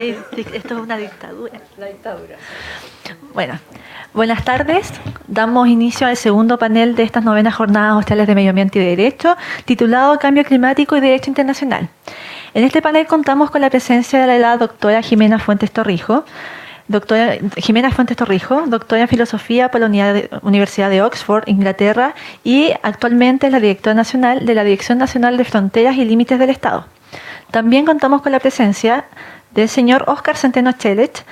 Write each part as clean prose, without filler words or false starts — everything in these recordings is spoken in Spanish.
Esto es una dictadura. La dictadura. Bueno, buenas tardes. Damos inicio al segundo panel de estas 9ª Jornadas Australes de Medio Ambiente y Derecho, titulado Cambio Climático y Derecho Internacional. En este panel contamos con la presencia de la doctora Jimena Fuentes Torrijos, doctora en Filosofía por la Universidad de Oxford, Inglaterra, y actualmente es la directora nacional de la Dirección Nacional de Fronteras y Límites del Estado. También contamos con la presencia del señor Óscar Centeno Chelet,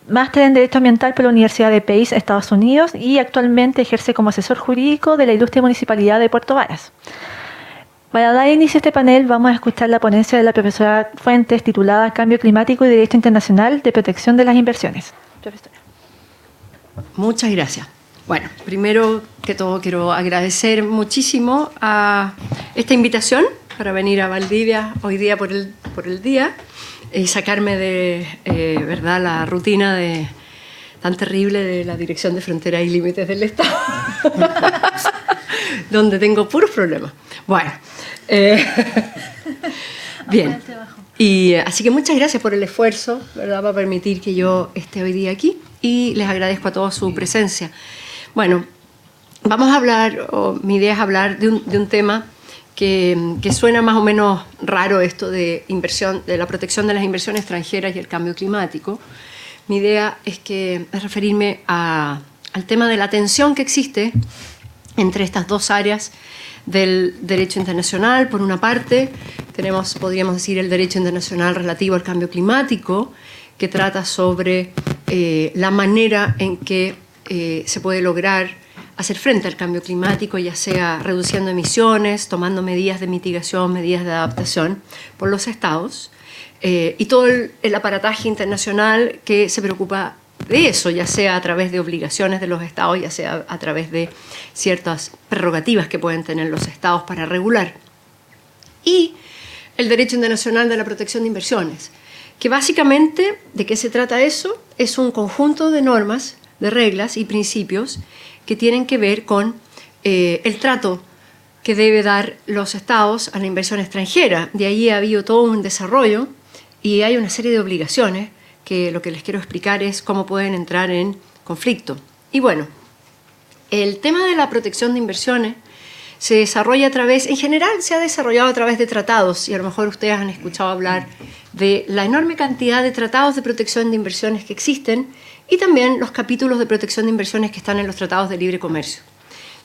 máster en Derecho Ambiental por la Universidad de Pace, Estados Unidos, y actualmente ejerce como asesor jurídico de la Ilustre Municipalidad de Puerto Varas. Para dar inicio a este panel vamos a escuchar la ponencia de la profesora Fuentes titulada Cambio Climático y Derecho Internacional de Protección de las Inversiones. Profesora. Muchas gracias. Bueno, primero que todo quiero agradecer muchísimo a esta invitación para venir a Valdivia hoy día por el día y sacarme de verdad la rutina tan terrible de la Dirección de Fronteras y Límites del Estado, donde tengo puros problemas. Bueno, bien. Y así que muchas gracias por el esfuerzo, ¿verdad?, para permitir que yo esté hoy día aquí, y les agradezco a todos su presencia. Bueno, vamos a hablar, mi idea es hablar de un tema que suena más o menos raro, esto de inversión, de la protección de las inversiones extranjeras y el cambio climático. Mi idea es referirme al tema de la tensión que existe entre estas dos áreas del derecho internacional. Por una parte, podríamos decir, el derecho internacional relativo al cambio climático, que trata sobre la manera en que se puede lograr hacer frente al cambio climático, ya sea reduciendo emisiones, tomando medidas de mitigación, medidas de adaptación por los estados, y todo el aparataje internacional que se preocupa de eso, ya sea a través de obligaciones de los estados, ya sea a través de ciertas prerrogativas que pueden tener los estados para regular. Y el derecho internacional de la protección de inversiones, que básicamente, ¿de qué se trata eso? Es un conjunto de normas, de reglas y principios que tienen que ver con el trato que debe dar los estados a la inversión extranjera. De ahí ha habido todo un desarrollo y hay una serie de obligaciones que lo que les quiero explicar es cómo pueden entrar en conflicto. Y bueno, el tema de la protección de inversiones se desarrolla en general se ha desarrollado a través de tratados, y a lo mejor ustedes han escuchado hablar de la enorme cantidad de tratados de protección de inversiones que existen, y también los capítulos de protección de inversiones que están en los tratados de libre comercio.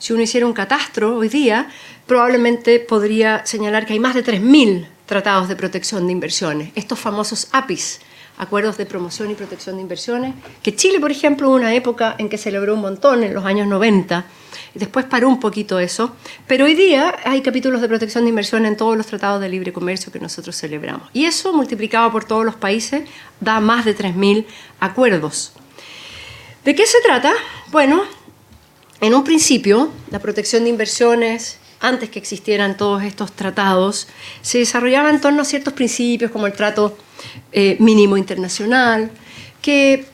Si uno hiciera un catastro hoy día, probablemente podría señalar que hay más de 3.000 tratados de protección de inversiones, estos famosos APIs, Acuerdos de Promoción y Protección de Inversiones, que Chile, por ejemplo, hubo una época en que celebró un montón, en los años 90, y después paró un poquito eso, pero hoy día hay capítulos de protección de inversión en todos los tratados de libre comercio que nosotros celebramos. Y eso, multiplicado por todos los países, da más de 3.000 acuerdos. ¿De qué se trata? Bueno, en un principio, la protección de inversiones, antes que existieran todos estos tratados, se desarrollaba en torno a ciertos principios como el trato mínimo internacional, que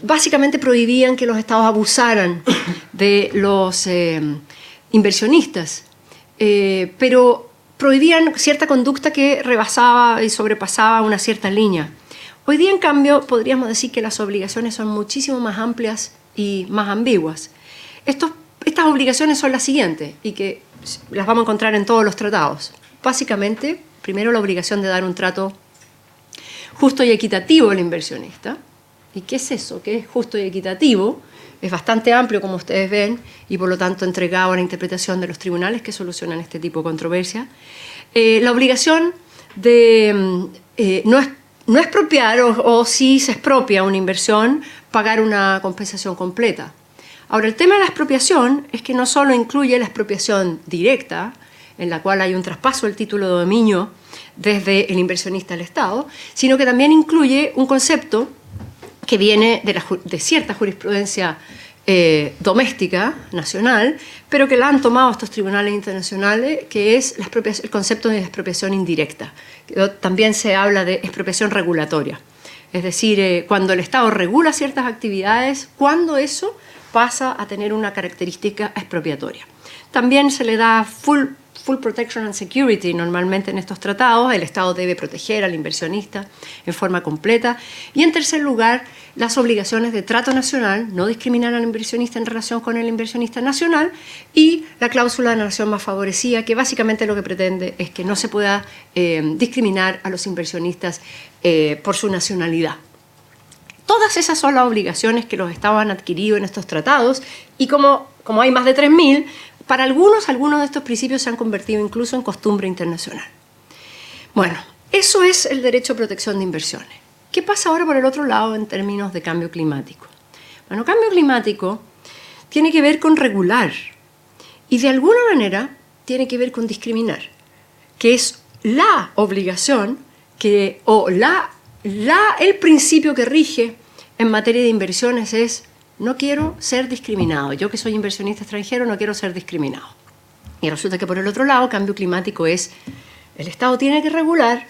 básicamente prohibían que los estados abusaran de los inversionistas, pero prohibían cierta conducta que rebasaba y sobrepasaba una cierta línea. Hoy día, en cambio, podríamos decir que las obligaciones son muchísimo más amplias y más ambiguas. Estas obligaciones son las siguientes, y que las vamos a encontrar en todos los tratados. Básicamente, primero, la obligación de dar un trato justo y equitativo al inversionista. ¿Y qué es eso? ¿Qué es justo y equitativo? Es bastante amplio, como ustedes ven, y por lo tanto entregado a la interpretación de los tribunales que solucionan este tipo de controversia. La obligación de no expropiar, o si se expropia una inversión, pagar una compensación completa. Ahora, el tema de la expropiación es que no solo incluye la expropiación directa, en la cual hay un traspaso del título de dominio desde el inversionista al Estado, sino que también incluye un concepto que viene de cierta jurisprudencia doméstica, nacional, pero que la han tomado estos tribunales internacionales, que es el concepto de expropiación indirecta. También se habla de expropiación regulatoria, es decir, cuando el Estado regula ciertas actividades, cuando eso pasa a tener una característica expropiatoria. También se le da full full protection and security normalmente en estos tratados. El Estado debe proteger al inversionista en forma completa. Y en tercer lugar, las obligaciones de trato nacional, no discriminar al inversionista en relación con el inversionista nacional, y la cláusula de nación más favorecida, que básicamente lo que pretende es que no se pueda discriminar a los inversionistas por su nacionalidad. Todas esas son las obligaciones que los Estados han adquirido en estos tratados, y como hay más de 3.000, para algunos de estos principios se han convertido incluso en costumbre internacional. Bueno, eso es el derecho a protección de inversiones. ¿Qué pasa ahora por el otro lado en términos de cambio climático? Bueno, cambio climático tiene que ver con regular y de alguna manera tiene que ver con discriminar, que es la obligación el principio que rige en materia de inversiones es: no quiero ser discriminado. Yo, que soy inversionista extranjero, no quiero ser discriminado. Y resulta que por el otro lado, cambio climático es: el Estado tiene que regular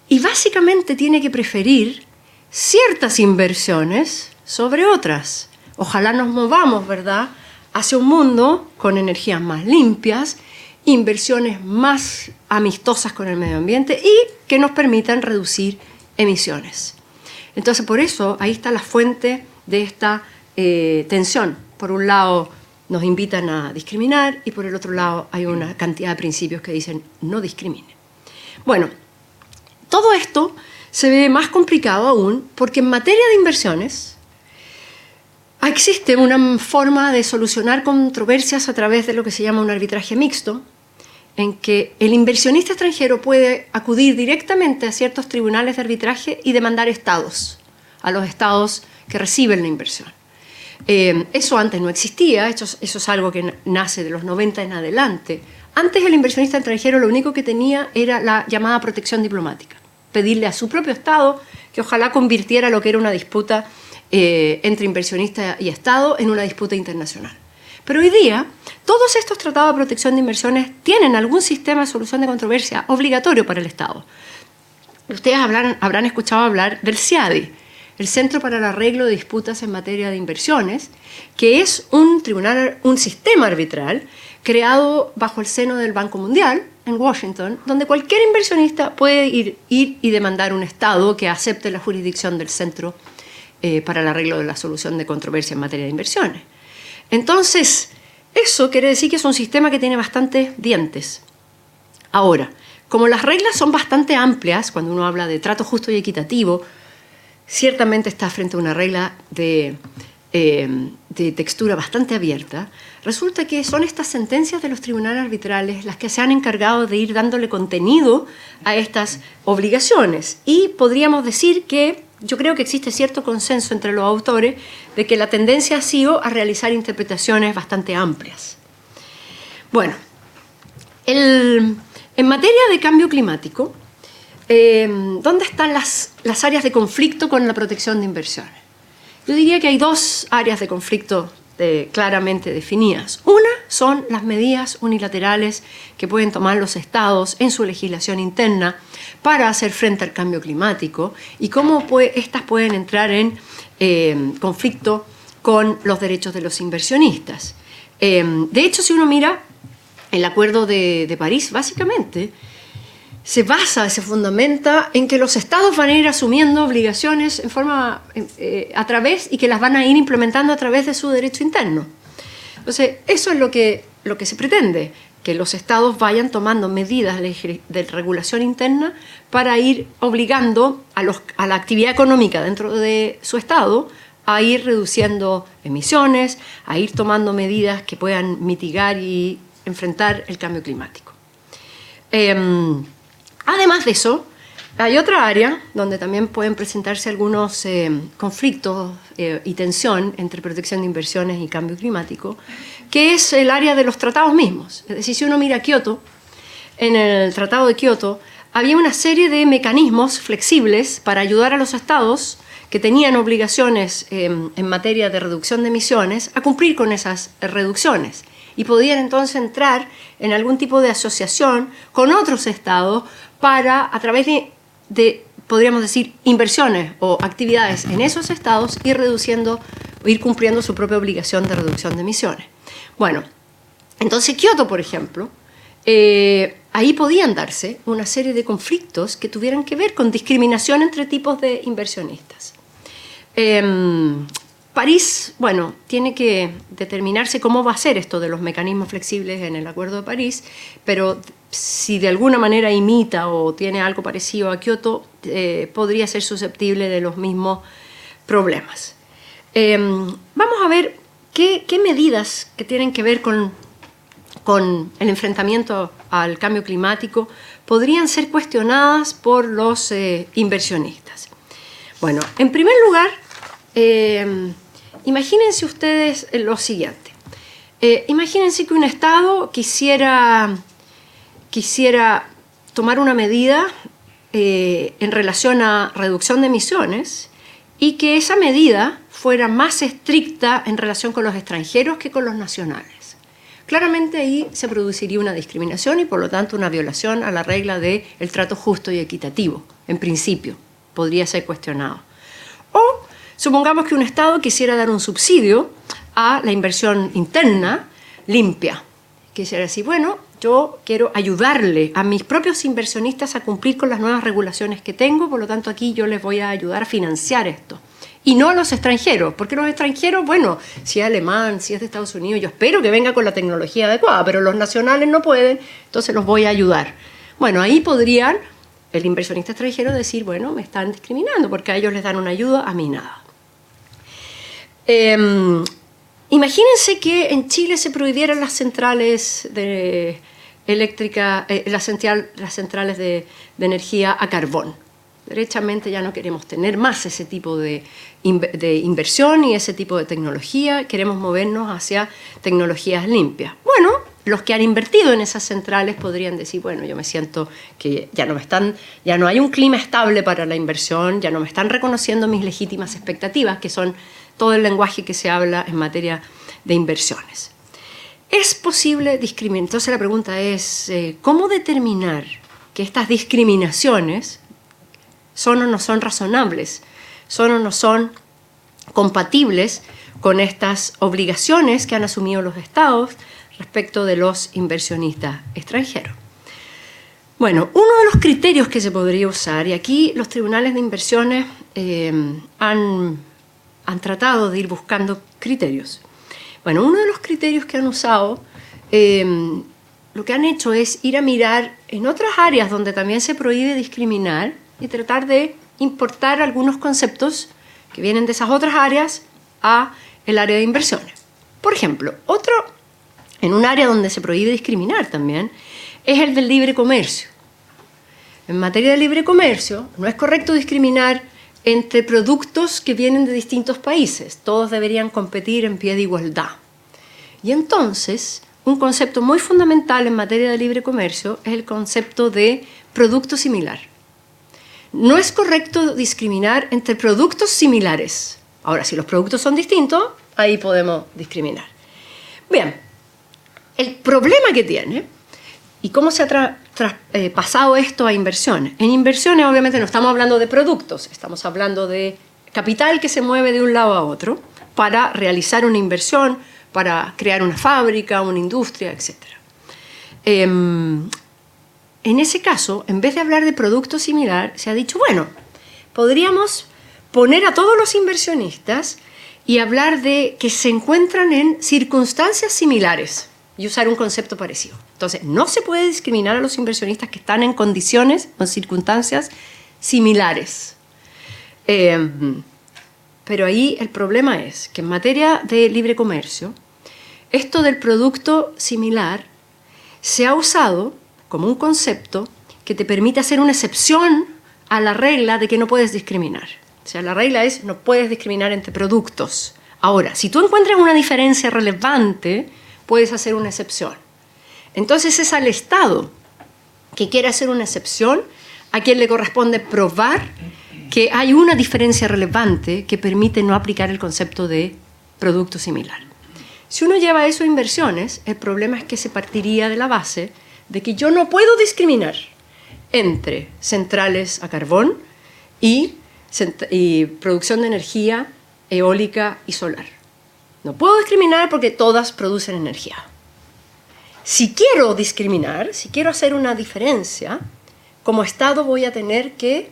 y básicamente tiene que preferir ciertas inversiones sobre otras. Ojalá nos movamos, ¿verdad?, hacia un mundo con energías más limpias, inversiones más amistosas con el medio ambiente y que nos permitan reducir emisiones. Entonces, por eso, ahí está la fuente de esta tensión. Por un lado nos invitan a discriminar y por el otro lado hay una cantidad de principios que dicen no discrimine. Bueno, todo esto se ve más complicado aún porque en materia de inversiones existe una forma de solucionar controversias a través de lo que se llama un arbitraje mixto, en que el inversionista extranjero puede acudir directamente a ciertos tribunales de arbitraje y demandar estados, a los estados que reciben la inversión. Eso antes no existía, eso es algo que nace de los 90 en adelante. Antes el inversionista extranjero lo único que tenía era la llamada protección diplomática, pedirle a su propio Estado que ojalá convirtiera lo que era una disputa entre inversionista y Estado en una disputa internacional. Pero hoy día todos estos tratados de protección de inversiones tienen algún sistema de solución de controversia obligatorio para el Estado. Ustedes habrán escuchado hablar del CIADI, el Centro para el Arreglo de Disputas en Materia de Inversiones, que es un sistema arbitral creado bajo el seno del Banco Mundial en Washington, donde cualquier inversionista puede ir y demandar un Estado que acepte la jurisdicción del Centro para el Arreglo de la Solución de Controversia en Materia de Inversiones. Entonces, eso quiere decir que es un sistema que tiene bastantes dientes. Ahora, como las reglas son bastante amplias, cuando uno habla de trato justo y equitativo, ciertamente está frente a una regla de textura bastante abierta. Resulta que son estas sentencias de los tribunales arbitrales las que se han encargado de ir dándole contenido a estas obligaciones. Y podríamos decir que yo creo que existe cierto consenso entre los autores de que la tendencia ha sido a realizar interpretaciones bastante amplias. Bueno, en materia de cambio climático, ¿dónde están las áreas de conflicto con la protección de inversiones? Yo diría que hay dos áreas de conflicto claramente definidas. Una son las medidas unilaterales que pueden tomar los estados en su legislación interna para hacer frente al cambio climático y cómo estas pueden entrar en conflicto con los derechos de los inversionistas. De hecho, si uno mira el Acuerdo de París, básicamente se fundamenta en que los estados van a ir asumiendo obligaciones a través y que las van a ir implementando a través de su derecho interno. Entonces, eso es lo que se pretende, que los estados vayan tomando medidas de regulación interna para ir obligando a la actividad económica dentro de su estado a ir reduciendo emisiones, a ir tomando medidas que puedan mitigar y enfrentar el cambio climático. Además de eso, hay otra área donde también pueden presentarse algunos conflictos y tensión entre protección de inversiones y cambio climático, que es el área de los tratados mismos. Es decir, si uno mira Kioto, en el Tratado de Kioto había una serie de mecanismos flexibles para ayudar a los estados que tenían obligaciones en materia de reducción de emisiones a cumplir con esas reducciones. Y podían entonces entrar en algún tipo de asociación con otros estados para, a través de podríamos decir, inversiones o actividades en esos estados, ir cumpliendo su propia obligación de reducción de emisiones. Bueno, entonces Kioto, por ejemplo, ahí podían darse una serie de conflictos que tuvieran que ver con discriminación entre tipos de inversionistas. París, bueno, tiene que determinarse cómo va a ser esto de los mecanismos flexibles en el Acuerdo de París, pero si de alguna manera imita o tiene algo parecido a Kioto, podría ser susceptible de los mismos problemas. Vamos a ver qué medidas que tienen que ver con el enfrentamiento al cambio climático podrían ser cuestionadas por los inversionistas. Bueno, en primer lugar, imagínense ustedes lo siguiente. Imagínense que un Estado quisiera tomar una medida en relación a reducción de emisiones y que esa medida fuera más estricta en relación con los extranjeros que con los nacionales. Claramente ahí se produciría una discriminación y por lo tanto una violación a la regla del trato justo y equitativo. En principio, podría ser cuestionado. O supongamos que un Estado quisiera dar un subsidio a la inversión interna limpia. Quisiera decir, bueno, yo quiero ayudarle a mis propios inversionistas a cumplir con las nuevas regulaciones que tengo, por lo tanto aquí yo les voy a ayudar a financiar esto. Y no a los extranjeros, porque los extranjeros, bueno, si es alemán, si es de Estados Unidos, yo espero que venga con la tecnología adecuada, pero los nacionales no pueden, entonces los voy a ayudar. Bueno, ahí podrían el inversionista extranjero decir, bueno, me están discriminando porque a ellos les dan una ayuda, a mí nada. Imagínense que en Chile se prohibieran las centrales eléctricas, las centrales de energía a carbón. Derechamente ya no queremos tener más ese tipo de inversión y ese tipo de tecnología, queremos movernos hacia tecnologías limpias. Bueno, los que han invertido en esas centrales podrían decir, bueno, yo me siento que ya no hay un clima estable para la inversión, ya no me están reconociendo mis legítimas expectativas, que son todo el lenguaje que se habla en materia de inversiones. ¿Es posible discriminar? Entonces la pregunta es, ¿cómo determinar que estas discriminaciones son o no son razonables, son o no son compatibles con estas obligaciones que han asumido los estados respecto de los inversionistas extranjeros? Bueno, uno de los criterios que se podría usar, y aquí los tribunales de inversiones han tratado de ir buscando criterios. Bueno, uno de los criterios que han usado, lo que han hecho es ir a mirar en otras áreas donde también se prohíbe discriminar y tratar de importar algunos conceptos que vienen de esas otras áreas a el área de inversiones. Por ejemplo, en un área donde se prohíbe discriminar también, es el del libre comercio. En materia de libre comercio, no es correcto discriminar entre productos que vienen de distintos países. Todos deberían competir en pie de igualdad. Y entonces, un concepto muy fundamental en materia de libre comercio es el concepto de producto similar. No es correcto discriminar entre productos similares. Ahora, si los productos son distintos, ahí podemos discriminar. Bien, el problema que tiene y cómo se ha pasado esto a inversiones. En inversiones, obviamente, no estamos hablando de productos, estamos hablando de capital que se mueve de un lado a otro para realizar una inversión, para crear una fábrica, una industria, etc. En ese caso, en vez de hablar de producto similar, se ha dicho, bueno, podríamos poner a todos los inversionistas y hablar de que se encuentran en circunstancias similares y usar un concepto parecido. Entonces, no se puede discriminar a los inversionistas que están en condiciones o circunstancias similares. Pero ahí el problema es que en materia de libre comercio, esto del producto similar se ha usado como un concepto que te permite hacer una excepción a la regla de que no puedes discriminar. O sea, la regla es no puedes discriminar entre productos. Ahora, si tú encuentras una diferencia relevante, puedes hacer una excepción. Entonces es al Estado que quiere hacer una excepción a quien le corresponde probar que hay una diferencia relevante que permite no aplicar el concepto de producto similar. Si uno lleva eso a inversiones, el problema es que se partiría de la base de que yo no puedo discriminar entre centrales a carbón y producción de energía eólica y solar. No puedo discriminar porque todas producen energía. si quiero discriminar, si quiero hacer una diferencia, como Estado voy a tener que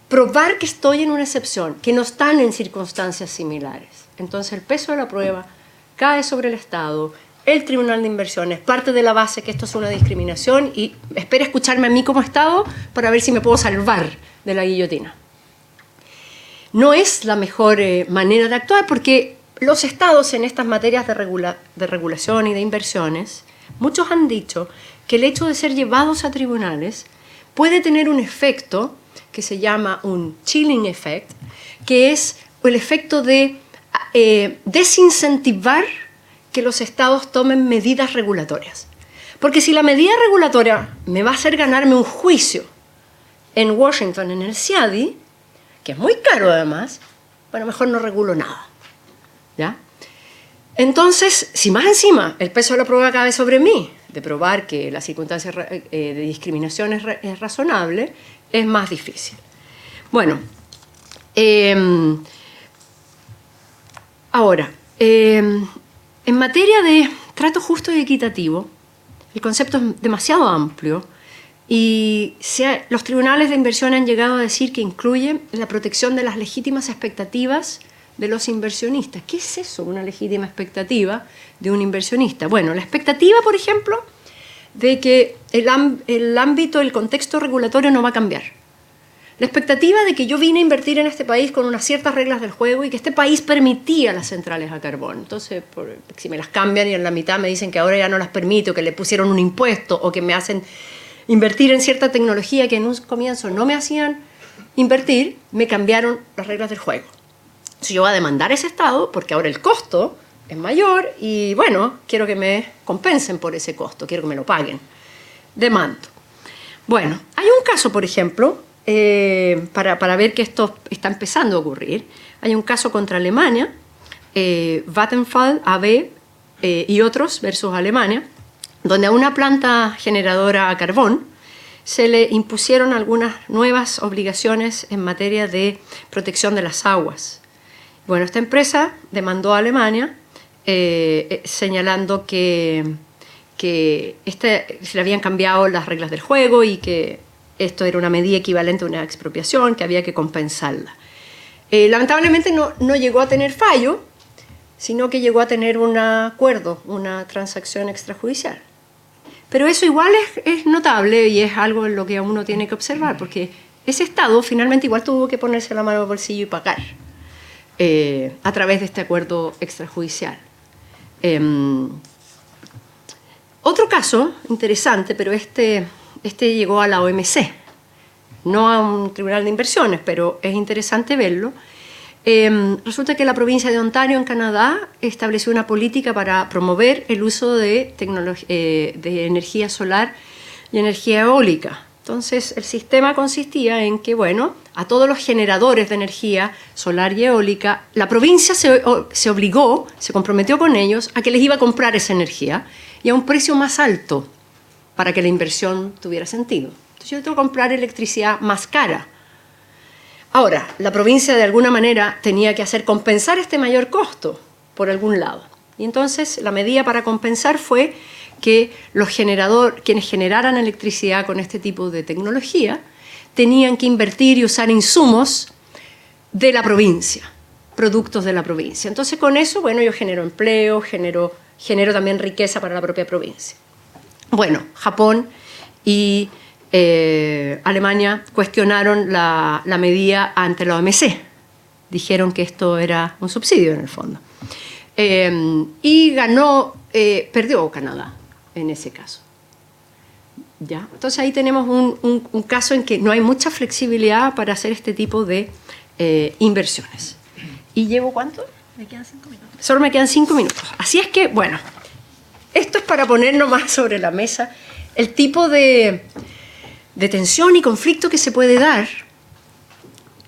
probar que estoy en una excepción, que no están en circunstancias similares. Entonces el peso de la prueba cae sobre el Estado, el Tribunal de Inversiones, parte de la base que esto es una discriminación y espera escucharme a mí como Estado para ver si me puedo salvar de la guillotina. No es la mejor manera de actuar porque los Estados en estas materias de regulación y de inversiones, muchos han dicho que el hecho de ser llevados a tribunales puede tener un efecto que se llama un chilling effect, que es el efecto de desincentivar que los Estados tomen medidas regulatorias. Porque si la medida regulatoria me va a hacer ganarme un juicio en Washington, en el CIADI, que es muy caro además, bueno, mejor no regulo nada. ¿Ya? Entonces, si más encima el peso de la prueba cae sobre mí, de probar que la circunstancia de discriminación es razonable, es más difícil. Bueno, ahora, en materia de trato justo y equitativo, el concepto es demasiado amplio y los tribunales de inversión han llegado a decir que incluye la protección de las legítimas expectativas de los inversionistas. ¿Qué es eso, una legítima expectativa de un inversionista? Bueno, la expectativa, por ejemplo, de que el ámbito, el contexto regulatorio no va a cambiar. La expectativa de que yo vine a invertir en este país con unas ciertas reglas del juego y que este país permitía las centrales a carbón. Entonces, si me las cambian y en la mitad me dicen que ahora ya no las permito, que le pusieron un impuesto o que me hacen invertir en cierta tecnología que en un comienzo no me hacían invertir, me cambiaron las reglas del juego. Entonces yo voy a demandar a ese Estado porque ahora el costo es mayor y, bueno, quiero que me compensen por ese costo, quiero que me lo paguen. Demando. Bueno, hay un caso, por ejemplo, para ver que esto está empezando a ocurrir. Hay un caso contra Alemania, Vattenfall, AB y otros versus Alemania, donde a una planta generadora a carbón se le impusieron algunas nuevas obligaciones en materia de protección de las aguas. Bueno, esta empresa demandó a Alemania señalando que se le habían cambiado las reglas del juego y que esto era una medida equivalente a una expropiación, que había que compensarla. Lamentablemente no llegó a tener fallo, sino que llegó a tener un acuerdo, una transacción extrajudicial. Pero eso igual es notable y es algo en lo que uno tiene que observar, porque ese Estado finalmente igual tuvo que ponerse la mano al bolsillo y pagar a través de este acuerdo extrajudicial. Otro caso interesante, pero este llegó a la OMC, no a un tribunal de inversiones, pero es interesante verlo. Resulta que la provincia de Ontario, en Canadá, estableció una política para promover el uso de energía solar y energía eólica. Entonces, el sistema consistía en que, bueno, a todos los generadores de energía solar y eólica, la provincia se obligó, se comprometió con ellos a que les iba a comprar esa energía y a un precio más alto para que la inversión tuviera sentido. Entonces, yo tengo que comprar electricidad más cara. Ahora, la provincia de alguna manera tenía que hacer compensar este mayor costo por algún lado. Y entonces la medida para compensar fue que quienes generaran electricidad con este tipo de tecnología tenían que invertir y usar insumos de la provincia, productos de la provincia. Entonces con eso, bueno, yo genero empleo, genero también riqueza para la propia provincia. Bueno, Japón y Alemania cuestionaron la medida ante la OMC. Dijeron que esto era un subsidio en el fondo. Y perdió Canadá en ese caso. ¿Ya? Entonces ahí tenemos un caso en que no hay mucha flexibilidad para hacer este tipo de inversiones. ¿Y llevo cuánto? Me quedan 5 minutos. Solo me quedan 5 minutos. Así es que, bueno, esto es para ponernos más sobre la mesa el tipo de tensión y conflicto que se puede dar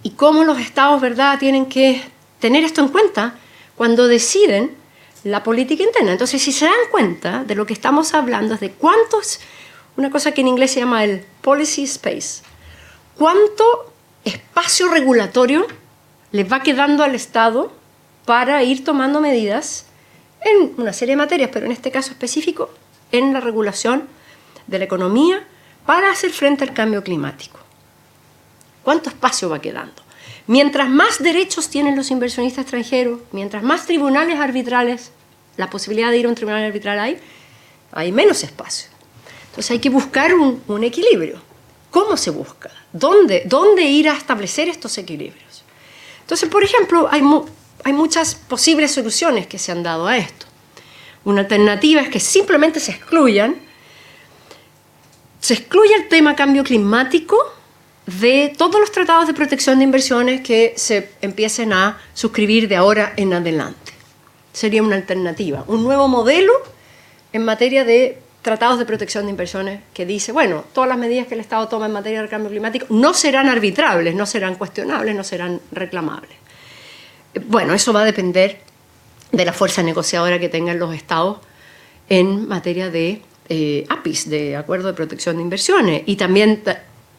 y cómo los estados, ¿verdad?, tienen que tener esto en cuenta cuando deciden la política interna. Entonces, si se dan cuenta de lo que estamos hablando, es de una cosa que en inglés se llama el policy space, cuánto espacio regulatorio le va quedando al Estado para ir tomando medidas en una serie de materias, pero en este caso específico en la regulación de la economía para hacer frente al cambio climático. ¿Cuánto espacio va quedando? Mientras más derechos tienen los inversionistas extranjeros, mientras más tribunales arbitrales, la posibilidad de ir a un tribunal arbitral hay menos espacio. Entonces hay que buscar un equilibrio. ¿Cómo se busca? ¿Dónde ir a establecer estos equilibrios? Entonces, por ejemplo, hay muchas posibles soluciones que se han dado a esto. Una alternativa es que simplemente se excluya el tema cambio climático de todos los tratados de protección de inversiones que se empiecen a suscribir de ahora en adelante. Sería una alternativa, un nuevo modelo en materia de tratados de protección de inversiones que dice, bueno, todas las medidas que el Estado toma en materia de cambio climático no serán arbitrables, no serán cuestionables, no serán reclamables. Bueno, eso va a depender de la fuerza negociadora que tengan los Estados en materia de APIs, de Acuerdo de Protección de Inversiones, y también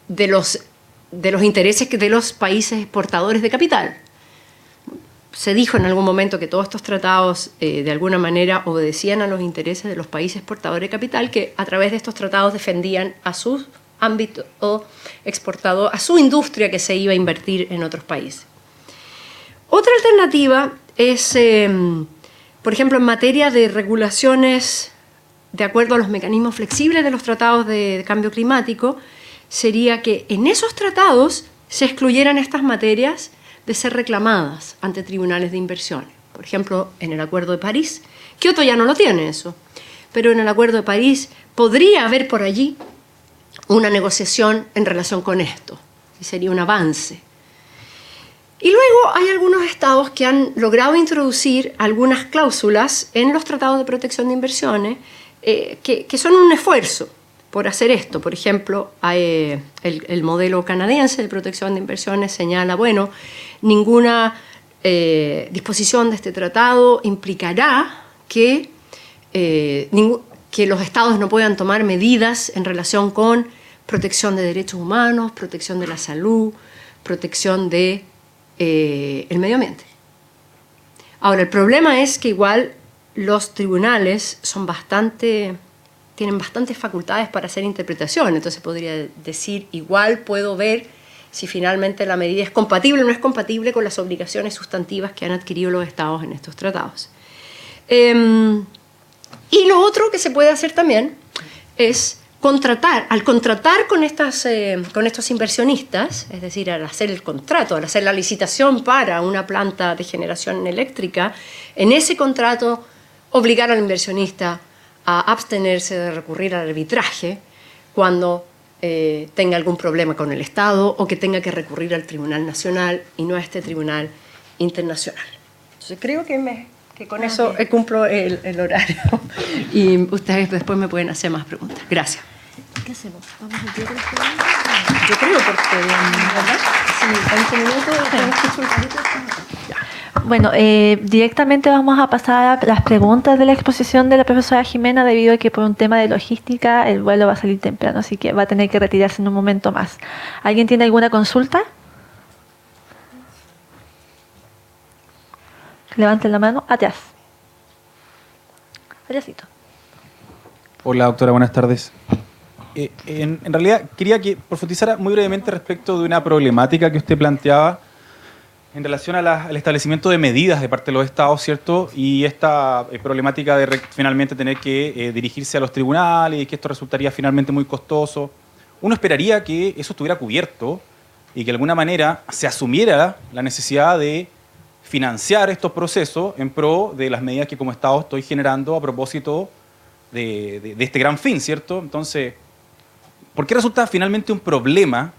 de los intereses de los países exportadores de capital. Se dijo en algún momento que todos estos tratados de alguna manera obedecían a los intereses de los países exportadores de capital, que a través de estos tratados defendían a su ámbito exportador, a su industria que se iba a invertir en otros países. Otra alternativa es, por ejemplo, en materia de regulaciones de acuerdo a los mecanismos flexibles de los tratados de cambio climático, sería que en esos tratados se excluyeran estas materias de ser reclamadas ante tribunales de inversiones. Por ejemplo, en el Acuerdo de París. Kioto ya no lo tiene eso, pero en el Acuerdo de París podría haber por allí una negociación en relación con esto, y sería un avance. Y luego hay algunos estados que han logrado introducir algunas cláusulas en los tratados de protección de inversiones que son un esfuerzo por hacer esto. Por ejemplo, el modelo canadiense de protección de inversiones señala, bueno, ninguna disposición de este tratado implicará que los estados no puedan tomar medidas en relación con protección de derechos humanos, protección de la salud, protección de el medio ambiente. Ahora, el problema es que igual los tribunales tienen bastantes facultades para hacer interpretación, entonces podría decir, igual puedo ver si finalmente la medida es compatible o no es compatible con las obligaciones sustantivas que han adquirido los estados en estos tratados. Y lo otro que se puede hacer también es al contratar con estos inversionistas, es decir, al hacer el contrato, al hacer la licitación para una planta de generación eléctrica, en ese contrato obligar al inversionista a abstenerse de recurrir al arbitraje cuando tenga algún problema con el Estado o que tenga que recurrir al Tribunal Nacional y no a este Tribunal Internacional. Entonces creo que con eso cumplo el horario y ustedes después me pueden hacer más preguntas. Gracias. ¿Qué hacemos? ¿Vamos a tirar las preguntas? Yo creo, porque, ¿verdad? Sí, 20 minutos, tenemos que soltar. Bueno, directamente vamos a pasar a las preguntas de la exposición de la profesora Jimena, debido a que por un tema de logística el vuelo va a salir temprano, así que va a tener que retirarse en un momento más. ¿Alguien tiene alguna consulta? Levanten la mano. Atrás. Atrásito. Hola, doctora, buenas tardes. En realidad quería que profundizara muy brevemente respecto de una problemática que usted planteaba en relación al establecimiento de medidas de parte de los estados, ¿cierto? Y esta problemática de finalmente tener que dirigirse a los tribunales y que esto resultaría finalmente muy costoso. Uno esperaría que eso estuviera cubierto y que de alguna manera se asumiera la necesidad de financiar estos procesos en pro de las medidas que como Estado estoy generando a propósito de este gran fin, ¿cierto? Entonces, ¿por qué resulta finalmente un problema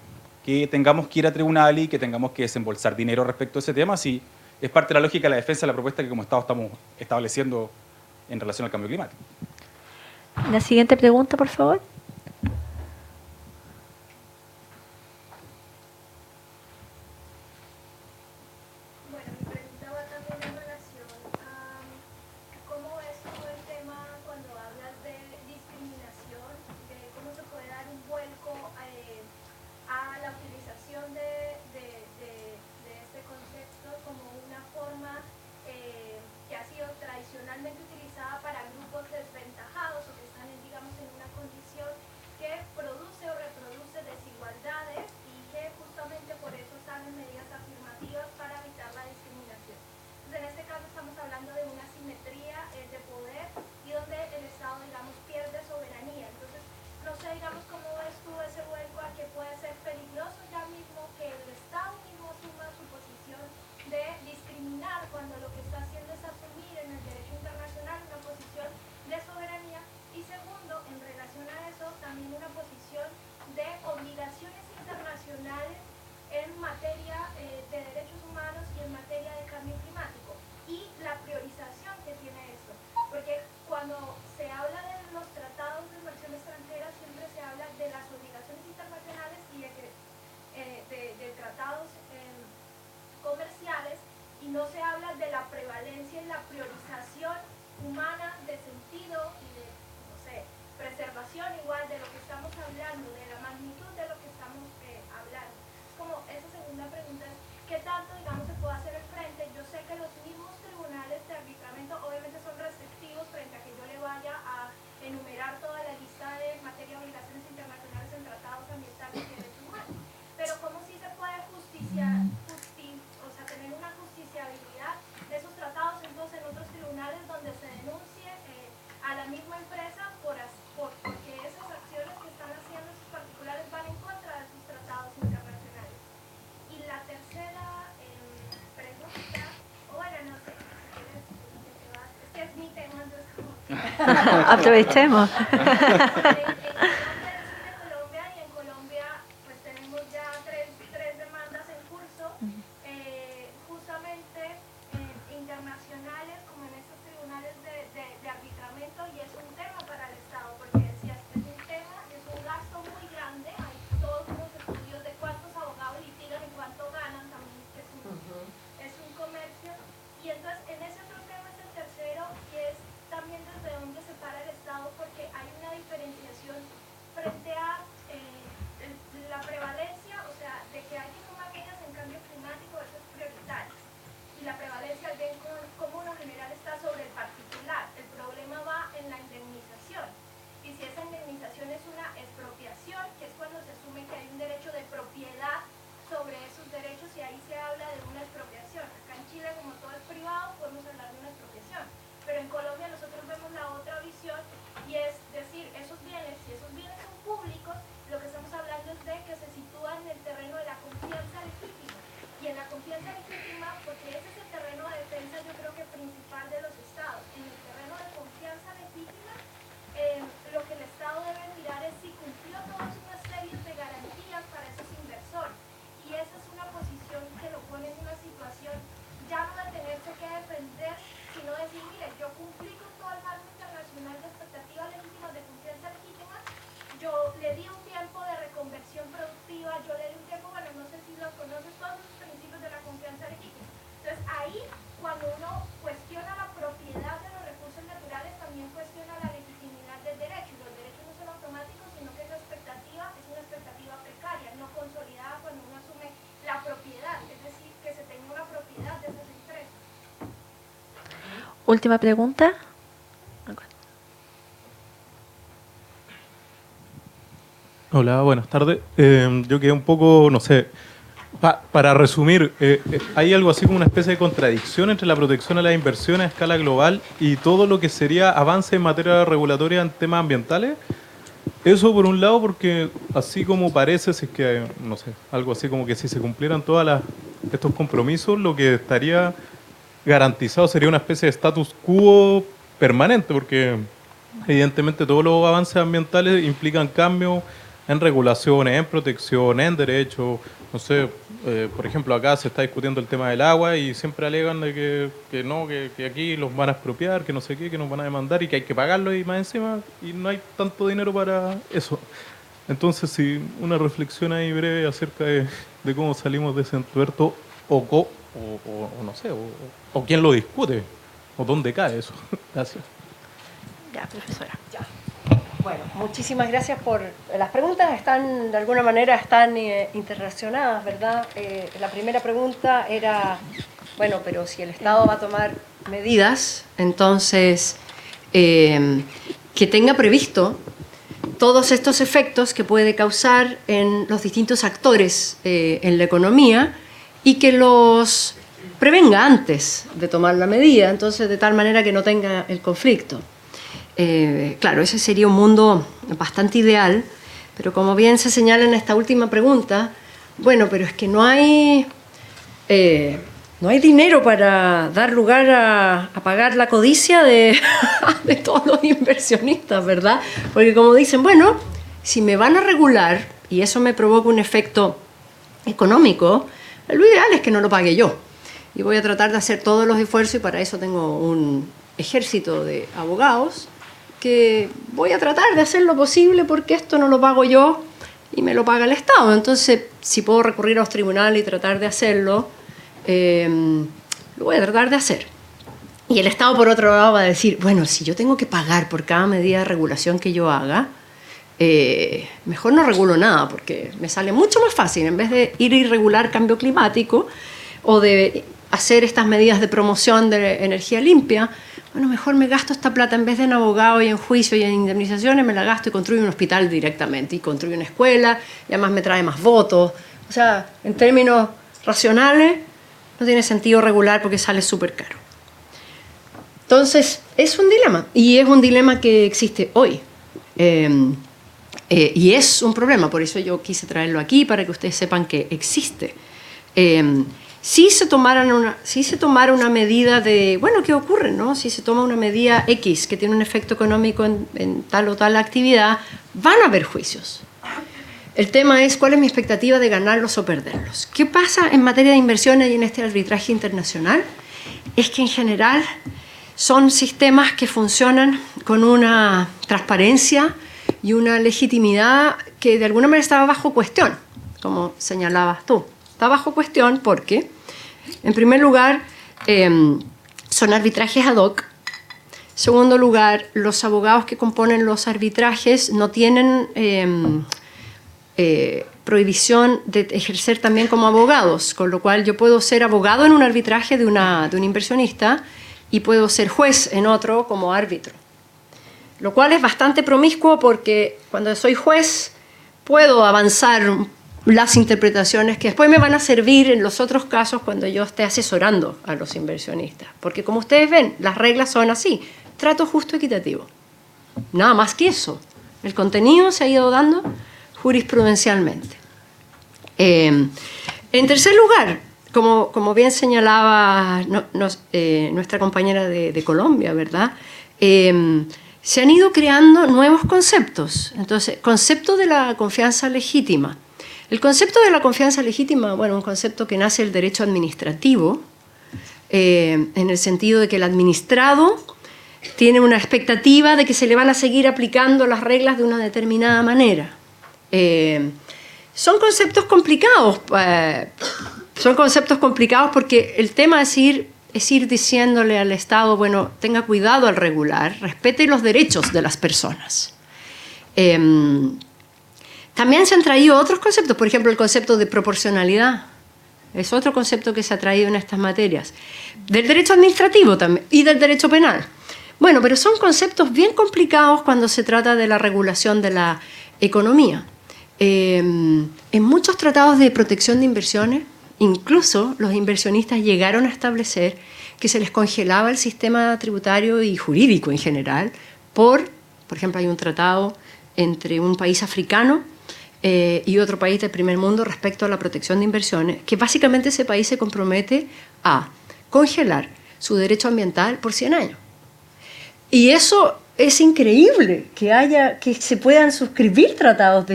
que tengamos que ir a tribunal y que tengamos que desembolsar dinero respecto a ese tema si es parte de la lógica de la defensa de la propuesta que como Estado estamos estableciendo en relación al cambio climático? La siguiente pregunta, por favor. Que ha sido tradicionalmente utilizada para grupos desventajados o que están en, no se habla de la prevalencia y la priorización humana de sentido y de, no sé, preservación igual de lo que estamos hablando, de la magnitud de lo que estamos hablando. Como esa segunda pregunta es, ¿qué tanto, digamos, se puede hacer el frente? Yo sé que los mismos tribunales de arbitramiento obviamente son restrictivos frente a que yo le vaya a enumerar toda la lista de materia de obligaciones internacionales en tratados ambientales y derechos humanos. Pero ¿cómo sí se puede o sea, tener una justiciabilidad de esos tratados entonces en otros tribunales donde se denuncie a la misma empresa porque esas acciones que están haciendo esos particulares van en contra de sus tratados internacionales? Y la tercera pregunta, o bueno, no sé, si quieres, te vas, es que es mi tema, entonces como... Aprovechemos. Última pregunta. Hola, buenas tardes. Yo quedé un poco, no sé, para resumir, hay algo así como una especie de contradicción entre la protección a las inversiones a escala global y todo lo que sería avance en materia regulatoria en temas ambientales. Eso por un lado, porque así como parece, si es que, no sé, algo así como que si se cumplieran todos estos compromisos, lo que estaría garantizado sería una especie de status quo permanente, porque evidentemente todos los avances ambientales implican cambios en regulaciones, en protección, en derechos. No sé, por ejemplo, acá se está discutiendo el tema del agua y siempre alegan de que aquí los van a expropiar, que no sé qué, que nos van a demandar y que hay que pagarlo y más encima, y no hay tanto dinero para eso. Entonces, sí, una reflexión ahí breve acerca de cómo salimos de ese entuerto o no sé, o quién lo discute, o dónde cae eso. Gracias. Ya, profesora. Ya. Bueno, muchísimas gracias por las preguntas. De alguna manera están interrelacionadas, ¿verdad? La primera pregunta era, bueno, pero si el Estado va a tomar medidas, entonces que tenga previsto todos estos efectos que puede causar en los distintos actores en la economía y que los prevenga antes de tomar la medida, entonces de tal manera que no tenga el conflicto. Claro, ese sería un mundo bastante ideal, pero como bien se señala en esta última pregunta, bueno, pero es que no hay dinero para dar lugar a pagar la codicia de todos los inversionistas, ¿verdad? Porque como dicen, bueno, si me van a regular y eso me provoca un efecto económico, lo ideal es que no lo pague yo. Y voy a tratar de hacer todos los esfuerzos y para eso tengo un ejército de abogados que voy a tratar de hacer lo posible porque esto no lo pago yo y me lo paga el Estado. Entonces, si puedo recurrir a los tribunales y tratar de hacerlo, lo voy a tratar de hacer. Y el Estado, por otro lado, va a decir, bueno, si yo tengo que pagar por cada medida de regulación que yo haga, mejor no regulo nada, porque me sale mucho más fácil, en vez de ir y regular cambio climático o de hacer estas medidas de promoción de energía limpia, bueno, mejor me gasto esta plata, en vez de en abogado y en juicio y en indemnizaciones, me la gasto y construyo un hospital directamente, y construyo una escuela, y además me trae más votos. O sea, en términos racionales, no tiene sentido regular porque sale súper caro. Entonces, es un dilema, y es un dilema que existe hoy. Y es un problema, por eso yo quise traerlo aquí, para que ustedes sepan que existe. Si se tomara una medida de, bueno, ¿qué ocurre, no? Si se toma una medida X que tiene un efecto económico en tal o tal actividad, van a haber juicios. El tema es cuál es mi expectativa de ganarlos o perderlos. ¿Qué pasa en materia de inversiones y en este arbitraje internacional? Es que en general son sistemas que funcionan con una transparencia y una legitimidad que de alguna manera está bajo cuestión, como señalabas tú. Está bajo cuestión porque, en primer lugar, son arbitrajes ad hoc. En segundo lugar, los abogados que componen los arbitrajes no tienen prohibición de ejercer también como abogados, con lo cual yo puedo ser abogado en un arbitraje de un inversionista y puedo ser juez en otro como árbitro. Lo cual es bastante promiscuo porque cuando soy juez puedo avanzar las interpretaciones que después me van a servir en los otros casos cuando yo esté asesorando a los inversionistas. Porque como ustedes ven, las reglas son así: trato justo equitativo. Nada más que eso. El contenido se ha ido dando jurisprudencialmente. En tercer lugar, como bien señalaba nuestra compañera de Colombia, ¿verdad? Se han ido creando nuevos conceptos. Entonces, concepto de la confianza legítima. El concepto de la confianza legítima, bueno, un concepto que nace del derecho administrativo, en el sentido de que el administrado tiene una expectativa de que se le van a seguir aplicando las reglas de una determinada manera. Son conceptos complicados. Son conceptos complicados porque el tema es ir diciéndole al Estado, bueno, tenga cuidado al regular, respete los derechos de las personas. También se han traído otros conceptos, por ejemplo, el concepto de proporcionalidad. Es otro concepto que se ha traído en estas materias. Del derecho administrativo también y del derecho penal. Bueno, pero son conceptos bien complicados cuando se trata de la regulación de la economía. En muchos tratados de protección de inversiones, incluso los inversionistas llegaron a establecer que se les congelaba el sistema tributario y jurídico en general por ejemplo, hay un tratado entre un país africano y otro país del primer mundo respecto a la protección de inversiones, que básicamente ese país se compromete a congelar su derecho ambiental por 100 años. Y eso es increíble, que se puedan suscribir tratados de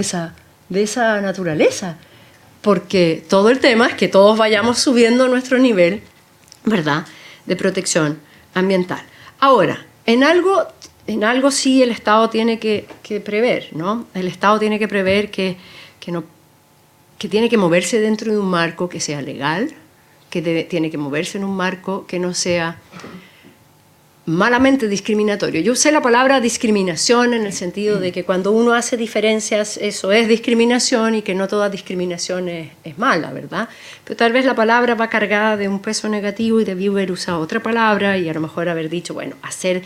esa naturaleza, porque todo el tema es que todos vayamos subiendo nuestro nivel, ¿verdad?, de protección ambiental. Ahora, en algo sí el Estado tiene que prever, ¿no? El Estado tiene que prever que tiene que moverse dentro de un marco que sea legal, que tiene que moverse en un marco que no sea malamente discriminatorio. Yo usé la palabra discriminación en el sentido de que cuando uno hace diferencias, eso es discriminación y que no toda discriminación es mala, ¿verdad? Pero tal vez la palabra va cargada de un peso negativo y debí haber usado otra palabra y a lo mejor haber dicho, bueno, hacer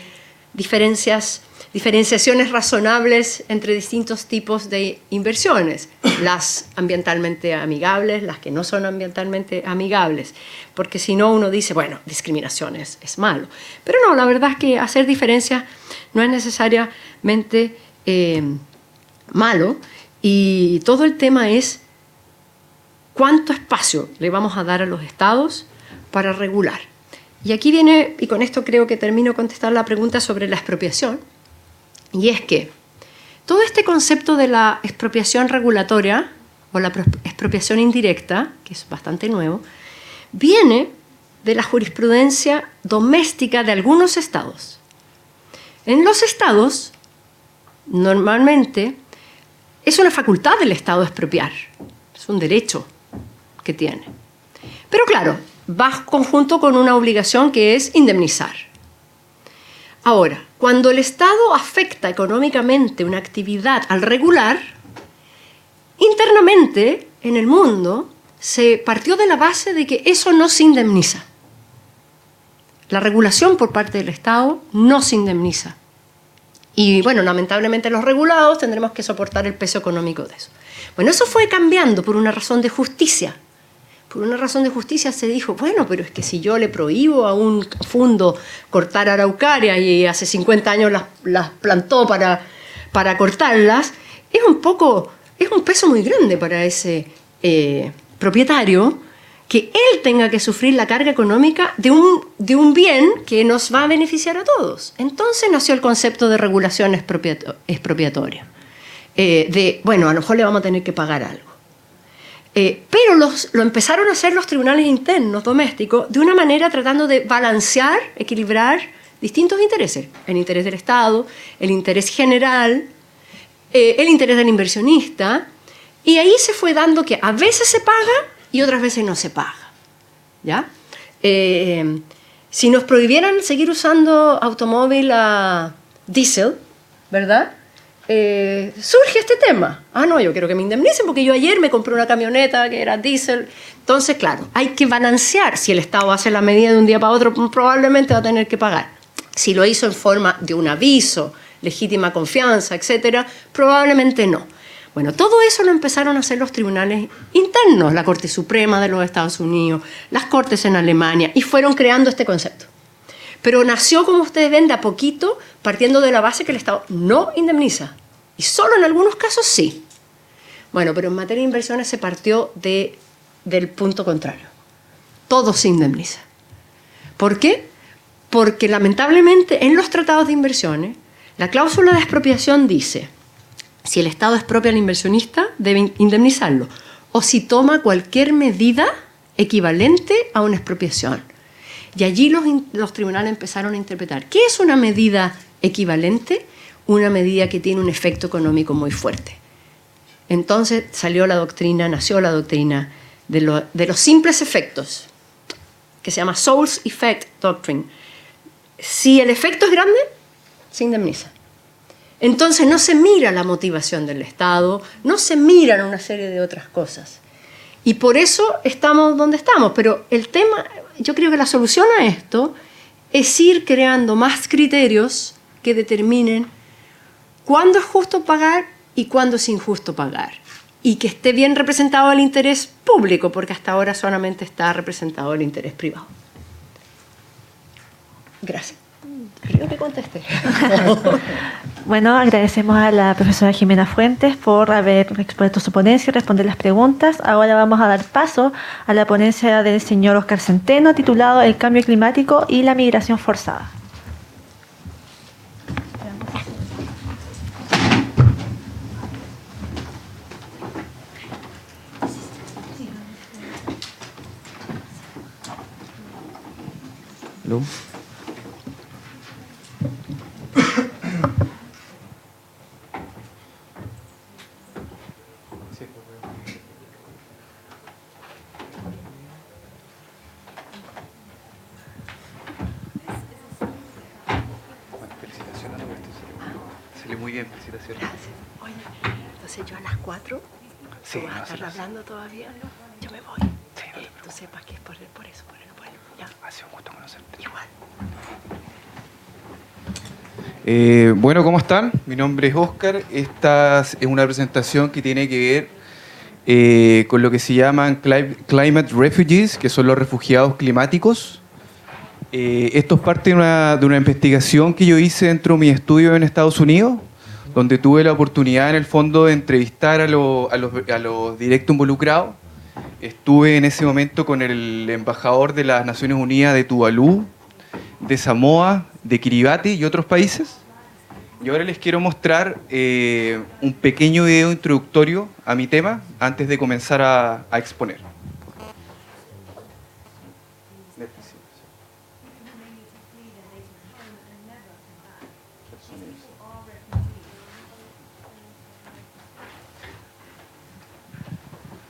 diferenciaciones razonables entre distintos tipos de inversiones, las ambientalmente amigables, las que no son ambientalmente amigables, porque si no uno dice, bueno, discriminación es malo. Pero no, la verdad es que hacer diferencias no es necesariamente malo, y todo el tema es cuánto espacio le vamos a dar a los estados para regular. Y aquí viene, y con esto creo que termino de contestar la pregunta sobre la expropiación, y es que todo este concepto de la expropiación regulatoria o la expropiación indirecta, que es bastante nuevo, viene de la jurisprudencia doméstica de algunos estados. En los estados, normalmente, es una facultad del Estado expropiar, es un derecho que tiene. Pero claro, va conjunto con una obligación que es indemnizar. Ahora, cuando el Estado afecta económicamente una actividad al regular, internamente en el mundo se partió de la base de que eso no se indemniza. La regulación por parte del Estado no se indemniza. Y bueno, lamentablemente los regulados tendremos que soportar el peso económico de eso. Bueno, eso fue cambiando por una razón de justicia. Por una razón de justicia se dijo, bueno, pero es que si yo le prohíbo a un fondo cortar araucarias y hace 50 años las plantó para cortarlas, es un peso muy grande para ese propietario que él tenga que sufrir la carga económica de un bien que nos va a beneficiar a todos. Entonces nació el concepto de regulación expropiatoria. Bueno, a lo mejor le vamos a tener que pagar algo. Pero lo empezaron a hacer los tribunales internos domésticos de una manera tratando de balancear, equilibrar distintos intereses. El interés del Estado, el interés general, el interés del inversionista. Y ahí se fue dando que a veces se paga y otras veces no se paga. ¿Ya? Si nos prohibieran seguir usando automóvil a diésel, ¿verdad? Surge este tema. Ah, no, yo quiero que me indemnicen porque yo ayer me compré una camioneta que era diésel. Entonces, claro, hay que balancear. Si el Estado hace la medida de un día para otro, probablemente va a tener que pagar. Si lo hizo en forma de un aviso, legítima confianza, etcétera, probablemente no. Bueno, todo eso lo empezaron a hacer los tribunales internos, la Corte Suprema de los Estados Unidos, las Cortes en Alemania, y fueron creando este concepto. Pero nació, como ustedes ven, de a poquito, partiendo de la base que el Estado no indemniza. Y solo en algunos casos sí. Bueno, pero en materia de inversiones se partió del punto contrario. Todo se indemniza. ¿Por qué? Porque lamentablemente en los tratados de inversiones, la cláusula de expropiación dice, si el Estado expropia al inversionista, debe indemnizarlo. O si toma cualquier medida equivalente a una expropiación. Y allí los tribunales empezaron a interpretar. ¿Qué es una medida equivalente? Una medida que tiene un efecto económico muy fuerte. Entonces nació la doctrina de los simples efectos, que se llama Source Effect Doctrine. Si el efecto es grande, se indemniza. Entonces no se mira la motivación del Estado, no se miran una serie de otras cosas. Y por eso estamos donde estamos. Pero el tema, yo creo que la solución a esto es ir creando más criterios que determinen cuándo es justo pagar y cuándo es injusto pagar. Y que esté bien representado el interés público, porque hasta ahora solamente está representado el interés privado. Gracias. Creo que contesté. Bueno, agradecemos a la profesora Jimena Fuentes por haber expuesto su ponencia y responder las preguntas. Ahora vamos a dar paso a la ponencia del señor Óscar Centeno, titulado El cambio climático y la migración forzada. ¿Aló? Muy bien, felicitaciones. Gracias. Oye, entonces yo a las 4, sí, ¿tú vas a estar hablando todavía? ¿No? Yo me voy. Sí, tú sepas que es por eso. Bueno, ya. Ha sido un gusto conocerte. Igual. Bueno, ¿cómo están? Mi nombre es Óscar. Esta es una presentación que tiene que ver con lo que se llaman Climate Refugees, que son los refugiados climáticos. Esto es parte de una investigación que yo hice dentro de mi estudio en Estados Unidos, donde tuve la oportunidad en el fondo de entrevistar a los directos involucrados. Estuve en ese momento con el embajador de las Naciones Unidas de Tuvalu, de Samoa, de Kiribati y otros países. Y ahora les quiero mostrar un pequeño video introductorio a mi tema antes de comenzar a exponer.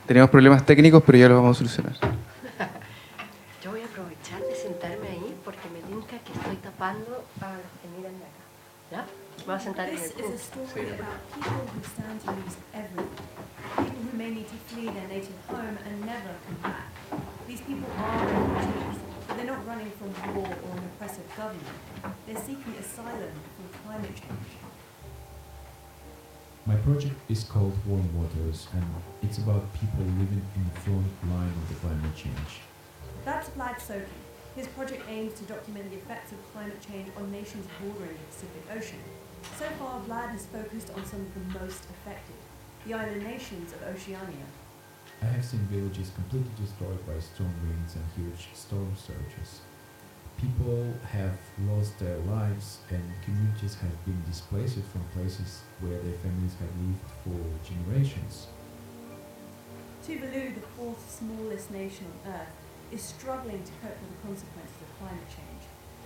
Tenemos problemas técnicos, pero ya los vamos a solucionar. Yo sentarme ahí porque me tinca que estoy tapando a los que miran de acá. ¿Ya? Me voy a sentar en el This is a punto. story about people who stand to lose everything. People who may need to flee their native home and never come back. These people are refugees, but they're not running from war or an oppressive government. They're seeking asylum from climate change. My project is called Warm Waters, and it's about people living in the front line of the climate change. That's Vlad Soki. His project aims to document the effects of climate change on nations bordering the Pacific Ocean. So far, Vlad has focused on some of the most affected, the island nations of Oceania. I have seen villages completely destroyed by strong winds and huge storm surges. People have lost their lives, and communities have been displaced from places where their families have lived for generations. Tuvalu, the fourth smallest nation on Earth, is struggling to cope with the consequences of climate change.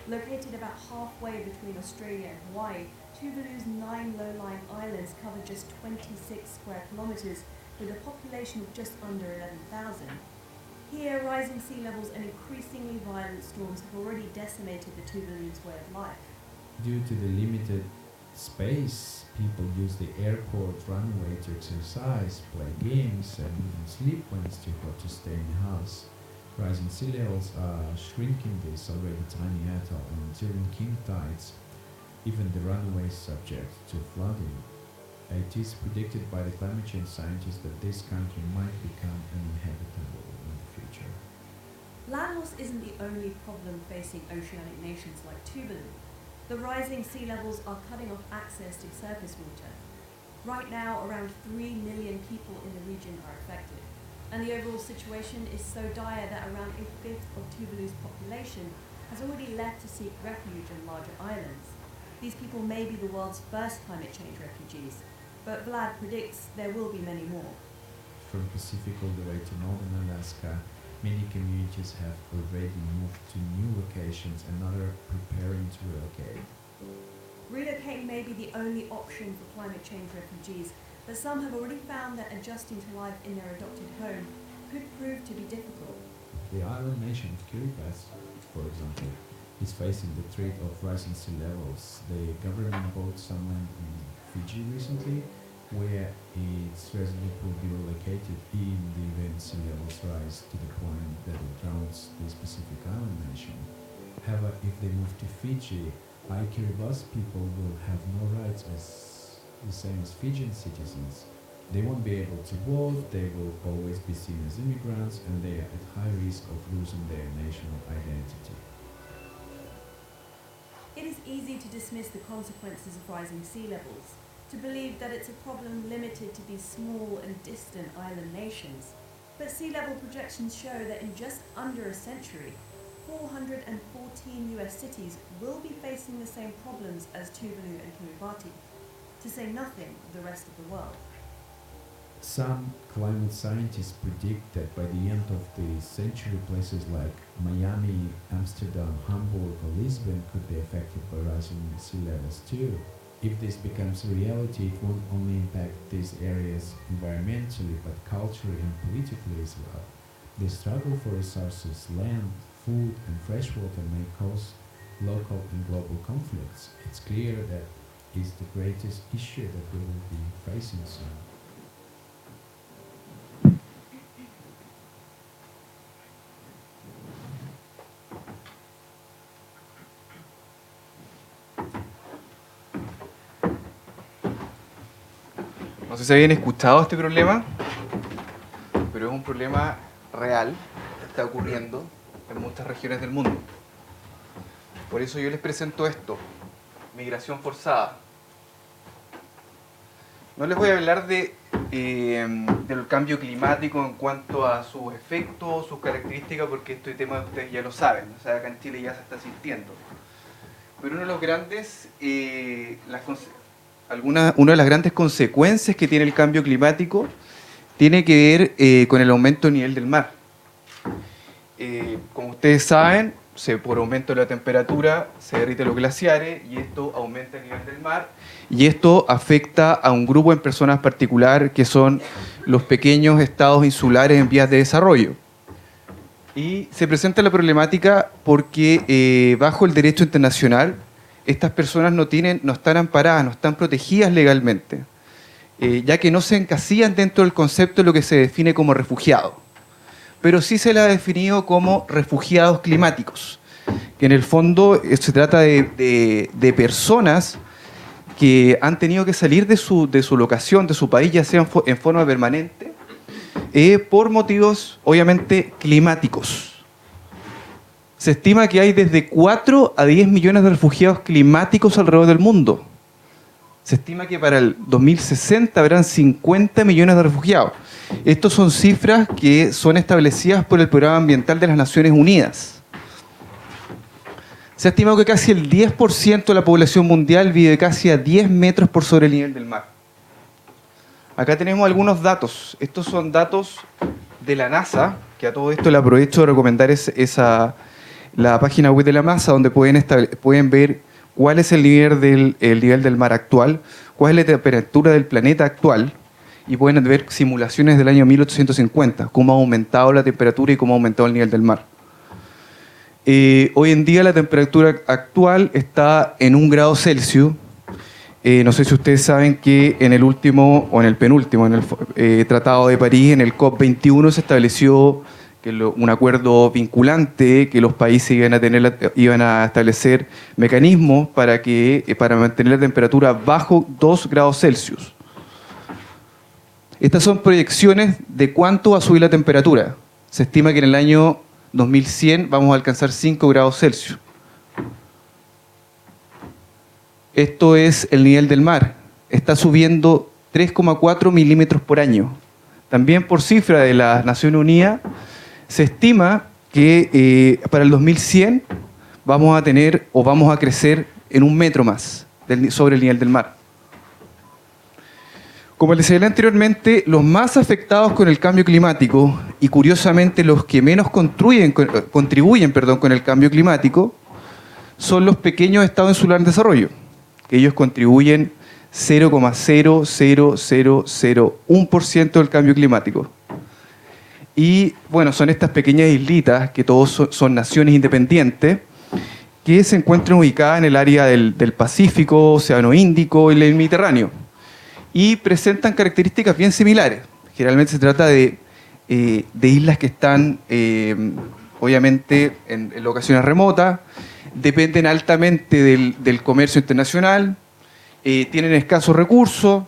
Located about halfway between Australia and Hawaii, Tuvalu's 9 low-lying islands cover just 26 square kilometres with a population of just under 11,000. Here, rising sea levels and increasingly violent storms have already decimated the Tuvalu's way of life. Due to the limited space, people use the airport runway to exercise, play games, and even sleep when it's too hot to stay in the house. Rising sea levels are shrinking this already tiny atoll, and during king tides, even the runway is subject to flooding. It is predicted by the climate change scientists that this country might become uninhabitable in the future. Land loss isn't the only problem facing oceanic nations like Tuvalu. The rising sea levels are cutting off access to surface water. Right now, around 3 million people in the region are affected, and the overall situation is so dire that around a fifth of Tuvalu's population has already left to seek refuge on larger islands. These people may be the world's first climate change refugees, but Vlad predicts there will be many more. From Pacific all the way to northern Alaska, many communities have already moved to new locations and others preparing to relocate. Relocating may be the only option for climate change refugees, but some have already found that adjusting to life in their adopted home could prove to be difficult. The island nation of Kiribati, for example, is facing the threat of rising sea levels. The government bought some land in Fiji recently, where its residents will be relocated in the event sea levels rise to the point that it drowns the specific island nation. However, if they move to Fiji, Kiribati people will have no rights as the same as Fijian citizens. They won't be able to vote, they will always be seen as immigrants, and they are at high risk of losing their national identity. It is easy to dismiss the consequences of rising sea levels, to believe that it's a problem limited to these small and distant island nations. But sea level projections show that in just under a century, 414 US cities will be facing the same problems as Tuvalu and Kiribati, to say nothing of the rest of the world. Some climate scientists predict that by the end of the century, places like Miami, Amsterdam, Hamburg, or Lisbon could be affected by rising sea levels too. If this becomes a reality, it won't only impact these areas environmentally, but culturally and politically as well. The struggle for resources, land, food, and fresh water may cause local and global conflicts. It's clear that is the greatest issue that we will be facing soon. No sé si habían escuchado este problema, pero es un problema real que está ocurriendo en muchas regiones del mundo. Por eso yo les presento esto, migración forzada. No les voy a hablar del cambio climático en cuanto a sus efectos, sus características, porque este tema ustedes ya lo saben, o sea, acá en Chile ya se está sintiendo. Pero uno de los grandes, una de las grandes consecuencias que tiene el cambio climático tiene que ver con el aumento del nivel del mar. Como ustedes saben, por aumento de la temperatura se derriten los glaciares y esto aumenta el nivel del mar y esto afecta a un grupo de personas particular que son los pequeños estados insulares en vías de desarrollo. Y se presenta la problemática porque bajo el derecho internacional estas personas no están amparadas, no están protegidas legalmente, ya que no se encasillan dentro del concepto de lo que se define como refugiado. Pero sí se les ha definido como refugiados climáticos, que en el fondo se trata de personas que han tenido que salir de su locación, de su país, ya sea en forma permanente, por motivos obviamente climáticos. Se estima que hay desde 4 a 10 millones de refugiados climáticos alrededor del mundo. Se estima que para el 2060 habrán 50 millones de refugiados. Estas son cifras que son establecidas por el Programa Ambiental de las Naciones Unidas. Se ha estimado que casi el 10% de la población mundial vive casi a 10 metros por sobre el nivel del mar. Acá tenemos algunos datos. Estos son datos de la NASA, que a todo esto le aprovecho de recomendar la página web de la NASA, donde pueden ver cuál es el nivel del mar actual, cuál es la temperatura del planeta actual, y pueden ver simulaciones del año 1850, cómo ha aumentado la temperatura y cómo ha aumentado el nivel del mar. Hoy en día la temperatura actual está en 1 grado Celsius. No sé si ustedes saben que en el último, o en el penúltimo, en el Tratado de París, en el COP21, se estableció un acuerdo vinculante que los países iban a establecer mecanismos para mantener la temperatura bajo 2 grados Celsius. Estas son proyecciones de cuánto va a subir la temperatura. Se estima que en el año 2100 vamos a alcanzar 5 grados Celsius. Esto es el nivel del mar. Está subiendo 3,4 milímetros por año. También por cifra de las Naciones Unidas, se estima que para el 2100 vamos a crecer en 1 metro más sobre el nivel del mar. Como les señalé anteriormente, los más afectados con el cambio climático y curiosamente los que menos contribuyen con el cambio climático son los pequeños estados insulares en desarrollo. Ellos contribuyen 0,00001% del cambio climático. Y bueno, son estas pequeñas islitas, que todos son naciones independientes, que se encuentran ubicadas en el área del Pacífico, Océano Índico y el Mediterráneo. Y presentan características bien similares. Generalmente se trata de islas que están, obviamente, en locaciones remotas, dependen altamente del comercio internacional, tienen escasos recursos,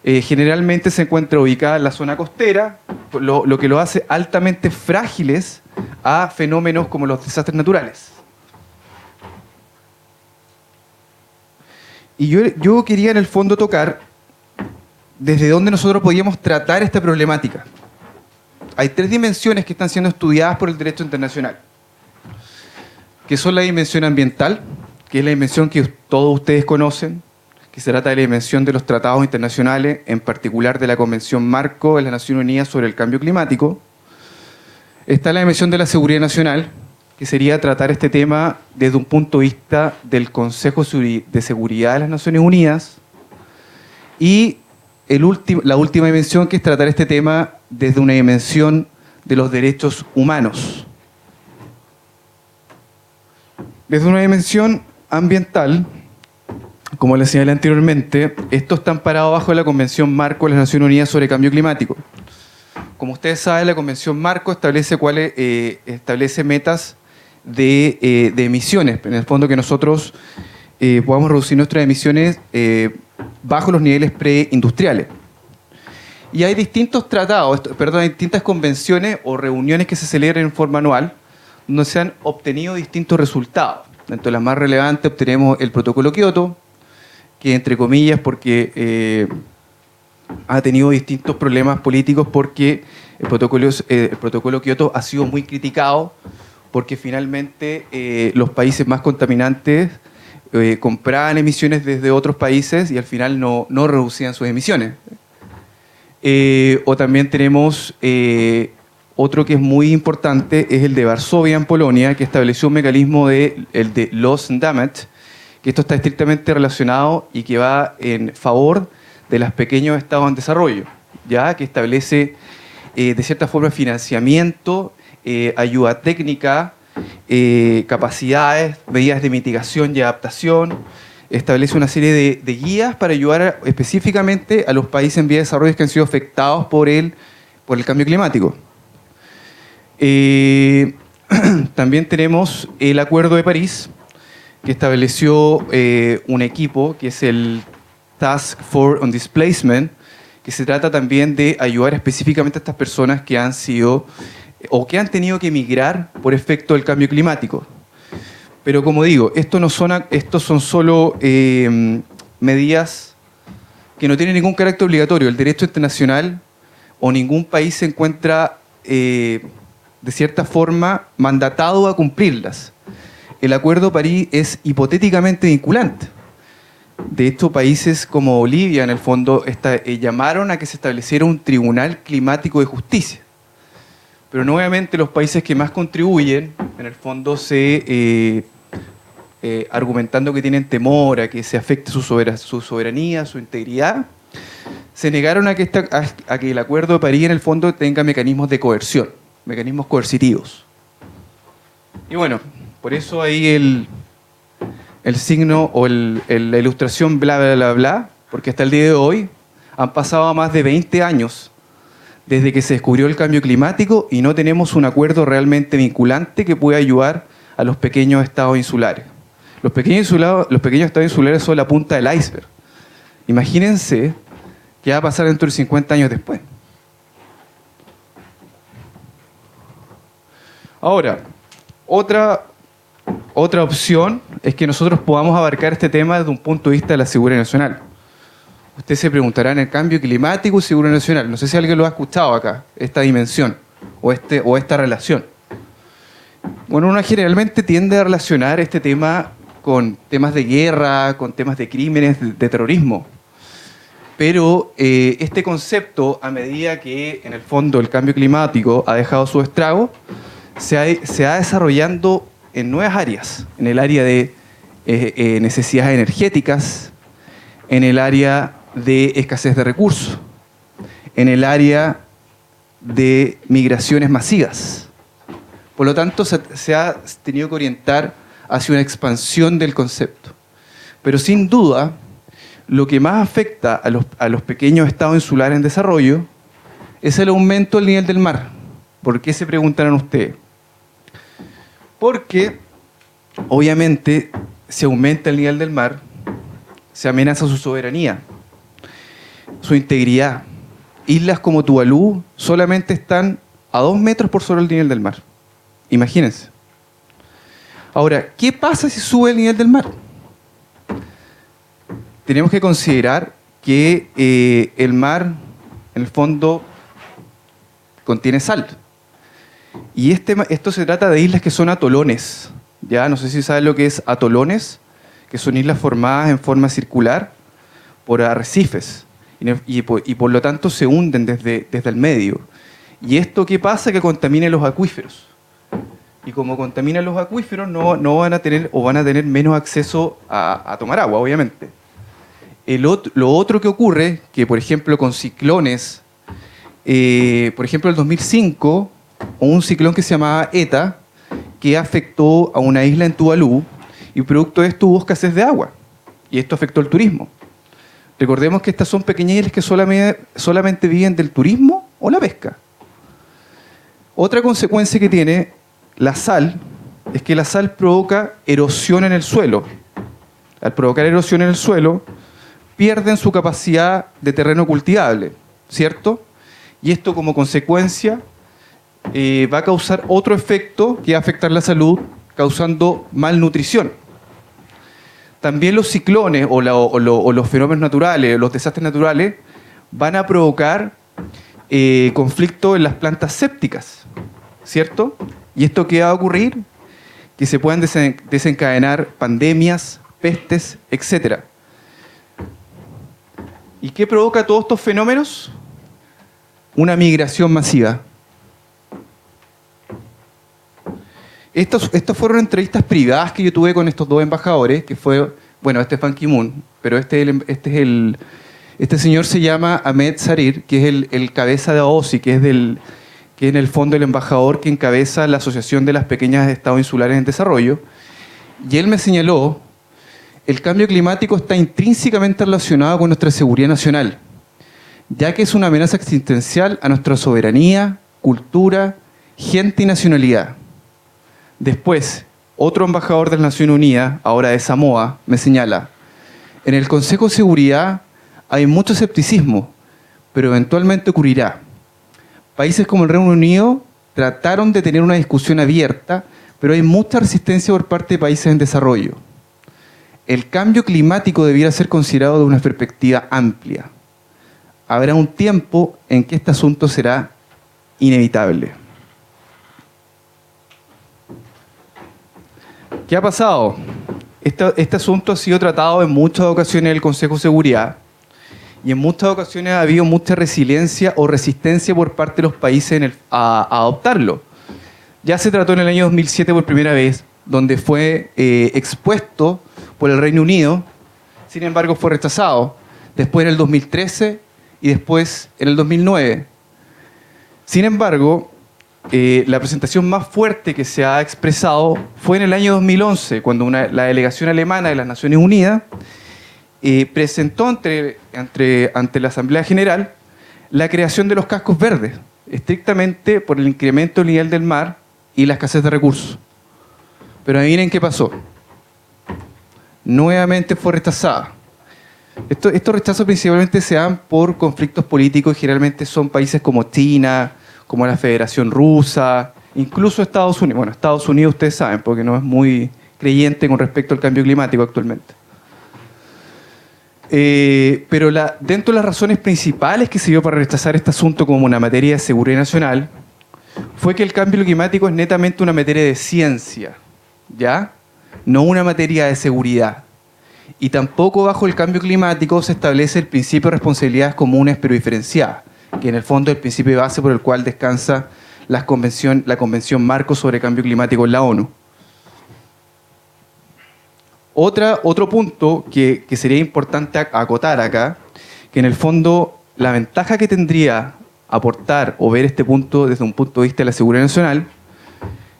generalmente se encuentra ubicada en la zona costera, lo que lo hace altamente frágiles a fenómenos como los desastres naturales. Y yo quería en el fondo tocar desde dónde nosotros podíamos tratar esta problemática. Hay 3 dimensiones que están siendo estudiadas por el derecho internacional, que son la dimensión ambiental, que es la dimensión que todos ustedes conocen, que se trata de la dimensión de los tratados internacionales, en particular de la Convención Marco de las Naciones Unidas sobre el Cambio Climático. Está la dimensión de la seguridad nacional, que sería tratar este tema desde un punto de vista del Consejo de Seguridad de las Naciones Unidas. Y la última dimensión, que es tratar este tema desde una dimensión de los derechos humanos. Desde una dimensión ambiental, como les señalé anteriormente, esto está amparado bajo la Convención Marco de las Naciones Unidas sobre Cambio Climático. Como ustedes saben, la Convención Marco establece metas de emisiones, en el fondo que nosotros podamos reducir nuestras emisiones bajo los niveles preindustriales. Y hay distintos hay distintas convenciones o reuniones que se celebran en forma anual, donde se han obtenido distintos resultados. Dentro de las más relevantes obtenemos el Protocolo Kioto, que entre comillas porque ha tenido distintos problemas políticos, porque el protocolo Kioto ha sido muy criticado, porque finalmente los países más contaminantes compraban emisiones desde otros países y al final no reducían sus emisiones. O también tenemos otro que es muy importante, es el de Varsovia en Polonia, que estableció un mecanismo el de loss and damage, que esto está estrictamente relacionado y que va en favor de los pequeños estados en desarrollo, ya que establece de cierta forma financiamiento ayuda técnica, capacidades, medidas de mitigación y adaptación. Establece una serie de guías para ayudar específicamente a los países en vía de desarrollo que han sido afectados por el cambio climático. También tenemos el Acuerdo de París, que estableció un equipo que es el Task Force on Displacement, que se trata también de ayudar específicamente a estas personas que han sido o que han tenido que emigrar por efecto del cambio climático. Pero como digo, estos son solo medidas que no tienen ningún carácter obligatorio. El derecho internacional o ningún país se encuentra de cierta forma mandatado a cumplirlas. El Acuerdo de París es hipotéticamente vinculante. De hecho, países como Bolivia, en el fondo, llamaron a que se estableciera un tribunal climático de justicia. Pero nuevamente los países que más contribuyen, en el fondo, argumentando que tienen temor a que se afecte su soberanía, su integridad, se negaron a que el Acuerdo de París, en el fondo, tenga mecanismos de coerción, mecanismos coercitivos. Y bueno, por eso ahí el signo o la ilustración bla, bla, bla, bla, porque hasta el día de hoy han pasado más de 20 años desde que se descubrió el cambio climático y no tenemos un acuerdo realmente vinculante que pueda ayudar a los pequeños estados insulares. Los pequeños estados insulares son la punta del iceberg. Imagínense qué va a pasar dentro de 50 años después. Ahora, otra opción es que nosotros podamos abarcar este tema desde un punto de vista de la seguridad nacional. Ustedes se preguntarán el cambio climático y seguridad nacional. No sé si alguien lo ha escuchado acá, esta dimensión o esta relación. Bueno, uno generalmente tiende a relacionar este tema con temas de guerra, con temas de crímenes, de terrorismo. Pero este concepto, a medida que en el fondo el cambio climático ha dejado su estrago, se ha desarrollando en nuevas áreas, en el área de necesidades energéticas, en el área de escasez de recursos, en el área de migraciones masivas. Por lo tanto, se ha tenido que orientar hacia una expansión del concepto. Pero sin duda, lo que más afecta a los pequeños estados insulares en desarrollo es el aumento del nivel del mar. ¿Por qué se preguntarán ustedes? Porque, obviamente, si aumenta el nivel del mar, se amenaza su soberanía, su integridad. Islas como Tuvalu solamente están a 2 metros por sobre el nivel del mar. Imagínense. Ahora, ¿qué pasa si sube el nivel del mar? Tenemos que considerar que el mar, en el fondo, contiene sal. Y esto se trata de islas que son atolones. Ya no sé si saben lo que es atolones, que son islas formadas en forma circular por arrecifes y por lo tanto se hunden desde el medio. ¿Y esto qué pasa? Que contamina los acuíferos. Y como contamina los acuíferos, no van a tener o van a tener menos acceso a tomar agua, obviamente. Lo otro que ocurre, que por ejemplo con ciclones, por ejemplo el 2005, un ciclón que se llamaba ETA, que afectó a una isla en Tuvalu, y producto de esto hubo escasez de agua. Y esto afectó el turismo. Recordemos que estas son pequeñas islas que solamente viven del turismo o la pesca. Otra consecuencia que tiene la sal es que la sal provoca erosión en el suelo. Al provocar erosión en el suelo, pierden su capacidad de terreno cultivable, ¿cierto? Y esto como consecuencia va a causar otro efecto que va a afectar la salud, causando malnutrición. También los ciclones o los fenómenos naturales, los desastres naturales, van a provocar conflicto en las plantas sépticas, ¿cierto? ¿Y esto qué va a ocurrir? Que se puedan desencadenar pandemias, pestes, etc. ¿Y qué provoca todos estos fenómenos? Una migración masiva. Estas fueron entrevistas privadas que yo tuve con estos dos embajadores, que fue, bueno, este es Ban Ki-moon, pero este señor se llama Ahmed Sarir, que es el cabeza de AOSI, que es que es en el fondo el embajador que encabeza la Asociación de las Pequeñas Estados Insulares en Desarrollo, y él me señaló: el cambio climático está intrínsecamente relacionado con nuestra seguridad nacional, ya que es una amenaza existencial a nuestra soberanía, cultura, gente y nacionalidad. Después, otro embajador de las Naciones Unidas, ahora de Samoa, me señala: en el Consejo de Seguridad hay mucho escepticismo, pero eventualmente ocurrirá. Países como el Reino Unido trataron de tener una discusión abierta, pero hay mucha resistencia por parte de países en desarrollo. El cambio climático debiera ser considerado de una perspectiva amplia. Habrá un tiempo en que este asunto será inevitable. ¿Qué ha pasado? Este asunto ha sido tratado en muchas ocasiones en el Consejo de Seguridad, y en muchas ocasiones ha habido mucha resiliencia o resistencia por parte de los países a adoptarlo. Ya se trató en el año 2007 por primera vez, donde fue expuesto por el Reino Unido, sin embargo fue rechazado. Después en el 2013 y después en el 2009. Sin embargo, la presentación más fuerte que se ha expresado fue en el año 2011, cuando la delegación alemana de las Naciones Unidas presentó ante la Asamblea General la creación de los cascos verdes, estrictamente por el incremento del nivel del mar y la escasez de recursos. Pero adivinen qué pasó. Nuevamente fue rechazada. Estos rechazos principalmente se dan por conflictos políticos y generalmente son países como China, como la Federación Rusa, incluso Estados Unidos. Bueno, Estados Unidos ustedes saben, porque no es muy creyente con respecto al cambio climático actualmente. Pero dentro de las razones principales que se dio para rechazar este asunto como una materia de seguridad nacional fue que el cambio climático es netamente una materia de ciencia, ¿ya? No una materia de seguridad. Y tampoco bajo el cambio climático se establece el principio de responsabilidades comunes pero diferenciadas, que en el fondo es el principio de base por el cual descansa la Convención Marco sobre Cambio Climático en la ONU. Otro punto que sería importante acotar acá, que en el fondo la ventaja que tendría aportar o ver este punto desde un punto de vista de la seguridad nacional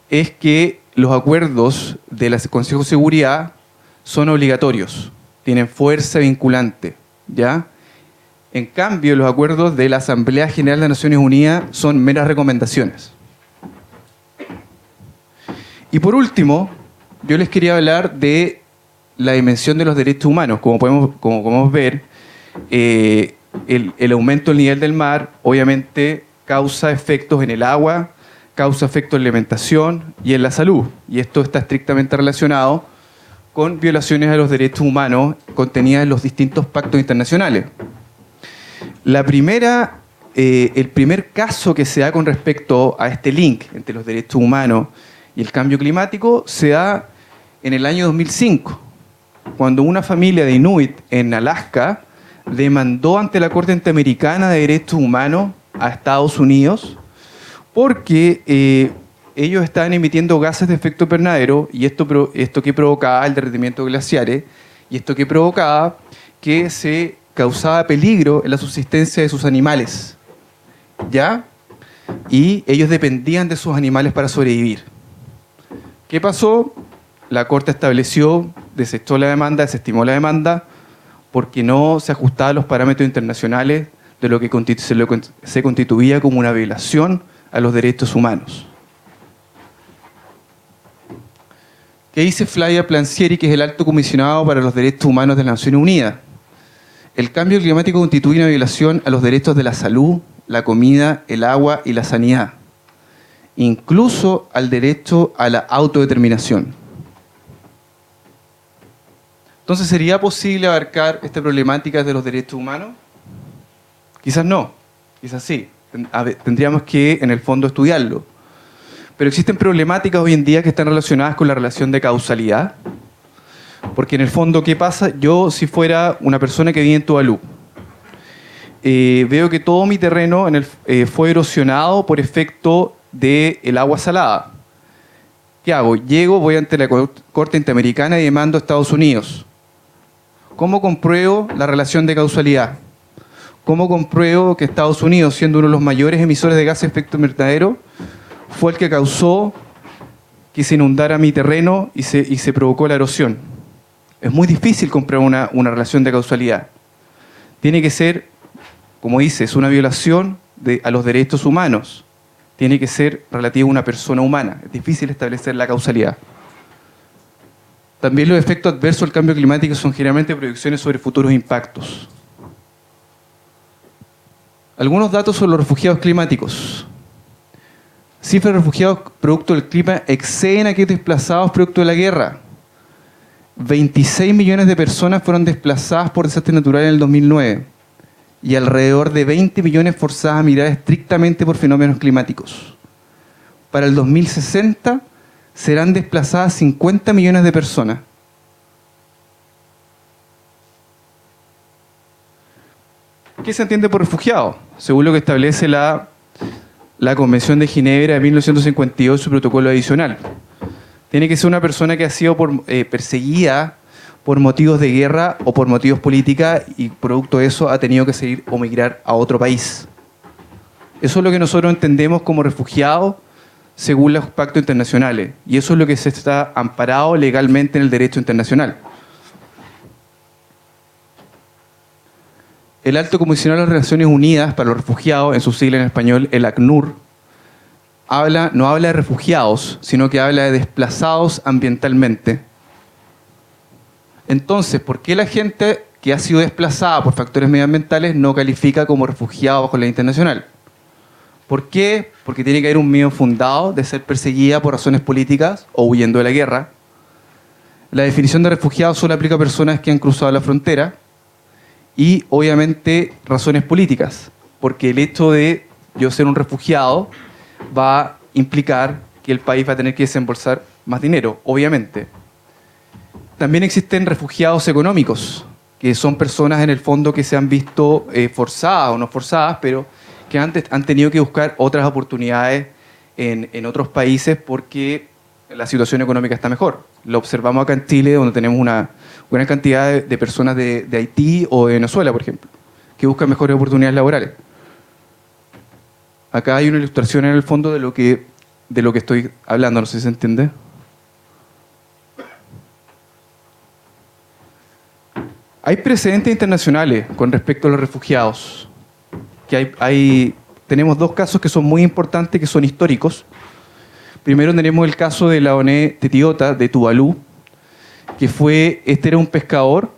es que los acuerdos del Consejo de Seguridad son obligatorios, tienen fuerza vinculante, ¿ya? En cambio, los acuerdos de la Asamblea General de Naciones Unidas son meras recomendaciones. Y por último, yo les quería hablar de la dimensión de los derechos humanos. Como podemos ver, el aumento del nivel del mar obviamente causa efectos en el agua, causa efectos en la alimentación y en la salud. Y esto está estrictamente relacionado con violaciones a los derechos humanos contenidas en los distintos pactos internacionales. El primer caso que se da con respecto a este link entre los derechos humanos y el cambio climático se da en el año 2005, cuando una familia de Inuit en Alaska demandó ante la Corte Interamericana de Derechos Humanos a Estados Unidos porque ellos estaban emitiendo gases de efecto invernadero y esto que provocaba el derretimiento de glaciares y esto que provocaba que se causaba peligro en la subsistencia de sus animales, ¿ya? Y ellos dependían de sus animales para sobrevivir. ¿Qué pasó? La Corte estableció, desestimó la demanda porque no se ajustaba a los parámetros internacionales de lo que se constituía como una violación a los derechos humanos. ¿Qué dice Flavia Plancieri, que es el alto comisionado para los derechos humanos de las Naciones Unidas? El cambio climático constituye una violación a los derechos de la salud, la comida, el agua y la sanidad, incluso al derecho a la autodeterminación. Entonces, ¿sería posible abarcar esta problemática de los derechos humanos? Quizás no, quizás sí. Tendríamos que, en el fondo, estudiarlo. Pero existen problemáticas hoy en día que están relacionadas con la relación de causalidad. Porque en el fondo, ¿qué pasa? Yo, si fuera una persona que vive en Tuvalu, veo que todo mi terreno fue erosionado por efecto del agua salada. ¿Qué hago? Voy ante la Corte Interamericana y demando a Estados Unidos. ¿Cómo compruebo la relación de causalidad? ¿cómo compruebo que Estados Unidos, siendo uno de los mayores emisores de gases de efecto invernadero, fue el que causó que se inundara mi terreno y se provocó la erosión? Es muy difícil comprobar una relación de causalidad. Tiene que ser, como dice, es una violación a los derechos humanos. Tiene que ser relativo a una persona humana. Es difícil establecer la causalidad. También los efectos adversos del cambio climático son generalmente proyecciones sobre futuros impactos. Algunos datos sobre los refugiados climáticos. Cifras de refugiados producto del clima exceden a aquellos desplazados producto de la guerra. 26 millones de personas fueron desplazadas por desastres naturales en el 2009 y alrededor de 20 millones forzadas a migrar estrictamente por fenómenos climáticos. Para el 2060 serán desplazadas 50 millones de personas. ¿Qué se entiende por refugiado? Según lo que establece la Convención de Ginebra de 1958, su protocolo adicional. Tiene que ser una persona que ha sido perseguida por motivos de guerra o por motivos políticos y producto de eso ha tenido que salir o migrar a otro país. Eso es lo que nosotros entendemos como refugiado según los pactos internacionales. Y eso es lo que se está amparado legalmente en el derecho internacional. El Alto Comisionado de las Naciones Unidas para los Refugiados, en su sigla en español, el ACNUR, no habla de refugiados, sino que habla de desplazados ambientalmente. Entonces, ¿por qué la gente que ha sido desplazada por factores medioambientales no califica como refugiado bajo la ley internacional? ¿Por qué? Porque tiene que haber un miedo fundado de ser perseguida por razones políticas o huyendo de la guerra. La definición de refugiado solo aplica a personas que han cruzado la frontera y, obviamente, razones políticas, porque el hecho de yo ser un refugiado va a implicar que el país va a tener que desembolsar más dinero, obviamente. También existen refugiados económicos, que son personas en el fondo que se han visto forzadas o no forzadas, pero que antes han tenido que buscar otras oportunidades en otros países porque la situación económica está mejor. Lo observamos acá en Chile, donde tenemos una gran cantidad de personas de Haití o de Venezuela, por ejemplo, que buscan mejores oportunidades laborales. Acá hay una ilustración en el fondo de lo que estoy hablando, no sé si se entiende. Hay precedentes internacionales con respecto a los refugiados. Tenemos dos casos que son muy importantes, que son históricos. Primero tenemos el caso de Laoné Tetiota, de Tuvalu, que era un pescador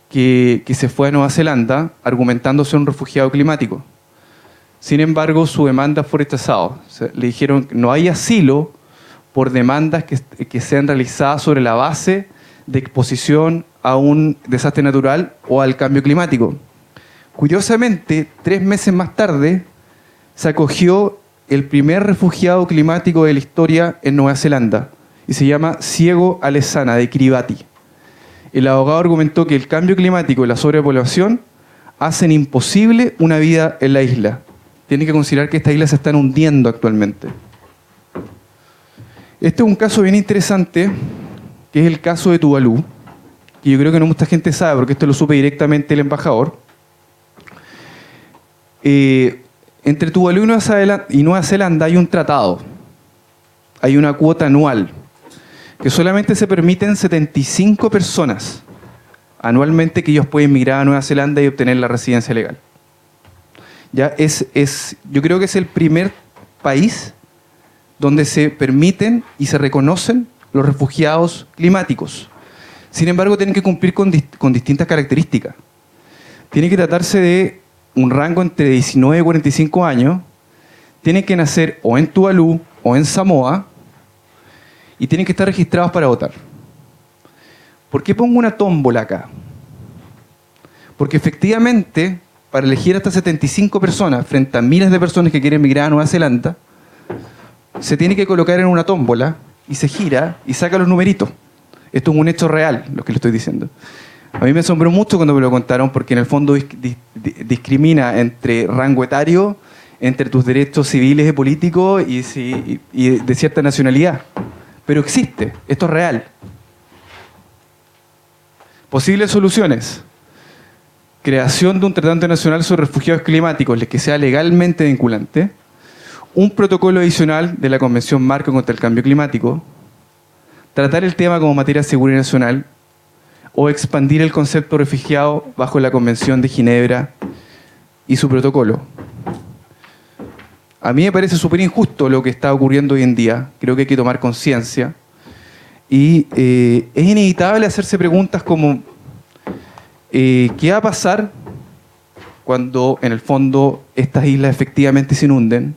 que se fue a Nueva Zelanda argumentando ser un refugiado climático. Sin embargo, su demanda fue rechazada. O sea, le dijeron que no hay asilo por demandas que sean realizadas sobre la base de exposición a un desastre natural o al cambio climático. Curiosamente, 3 meses más tarde, se acogió el primer refugiado climático de la historia en Nueva Zelanda y se llama Ciego Alesana, de Kiribati. El abogado argumentó que el cambio climático y la sobrepoblación hacen imposible una vida en la isla. Tienen que considerar que estas islas se están hundiendo actualmente. Este es un caso bien interesante, que es el caso de Tuvalu, que yo creo que no mucha gente sabe, porque esto lo supe directamente el embajador. Entre Tuvalu y Nueva Zelanda hay un tratado, hay una cuota anual, que solamente se permiten 75 personas anualmente que ellos pueden migrar a Nueva Zelanda y obtener la residencia legal. Yo creo que es el primer país donde se permiten y se reconocen los refugiados climáticos. Sin embargo, tienen que cumplir con distintas características. Tiene que tratarse de un rango entre 19 y 45 años, tienen que nacer o en Tuvalu o en Samoa y tienen que estar registrados para votar. ¿Por qué pongo una tómbola acá? Porque efectivamente, para elegir hasta 75 personas frente a miles de personas que quieren migrar a Nueva Zelanda, se tiene que colocar en una tómbola y se gira y saca los numeritos. Esto es un hecho real, lo que le estoy diciendo. A mí me asombró mucho cuando me lo contaron, porque en el fondo discrimina entre rango etario, entre tus derechos civiles y políticos y de cierta nacionalidad. Pero existe, esto es real. Posibles soluciones. creación de un tratado internacional sobre refugiados climáticos que sea legalmente vinculante, un protocolo adicional de la Convención Marco contra el Cambio Climático, tratar el tema como materia de seguridad nacional o expandir el concepto de refugiado bajo la Convención de Ginebra y su protocolo. A mí me parece súper injusto lo que está ocurriendo hoy en día. Creo que hay que tomar conciencia. Y es inevitable hacerse preguntas como ¿qué va a pasar cuando en el fondo estas islas efectivamente se inunden?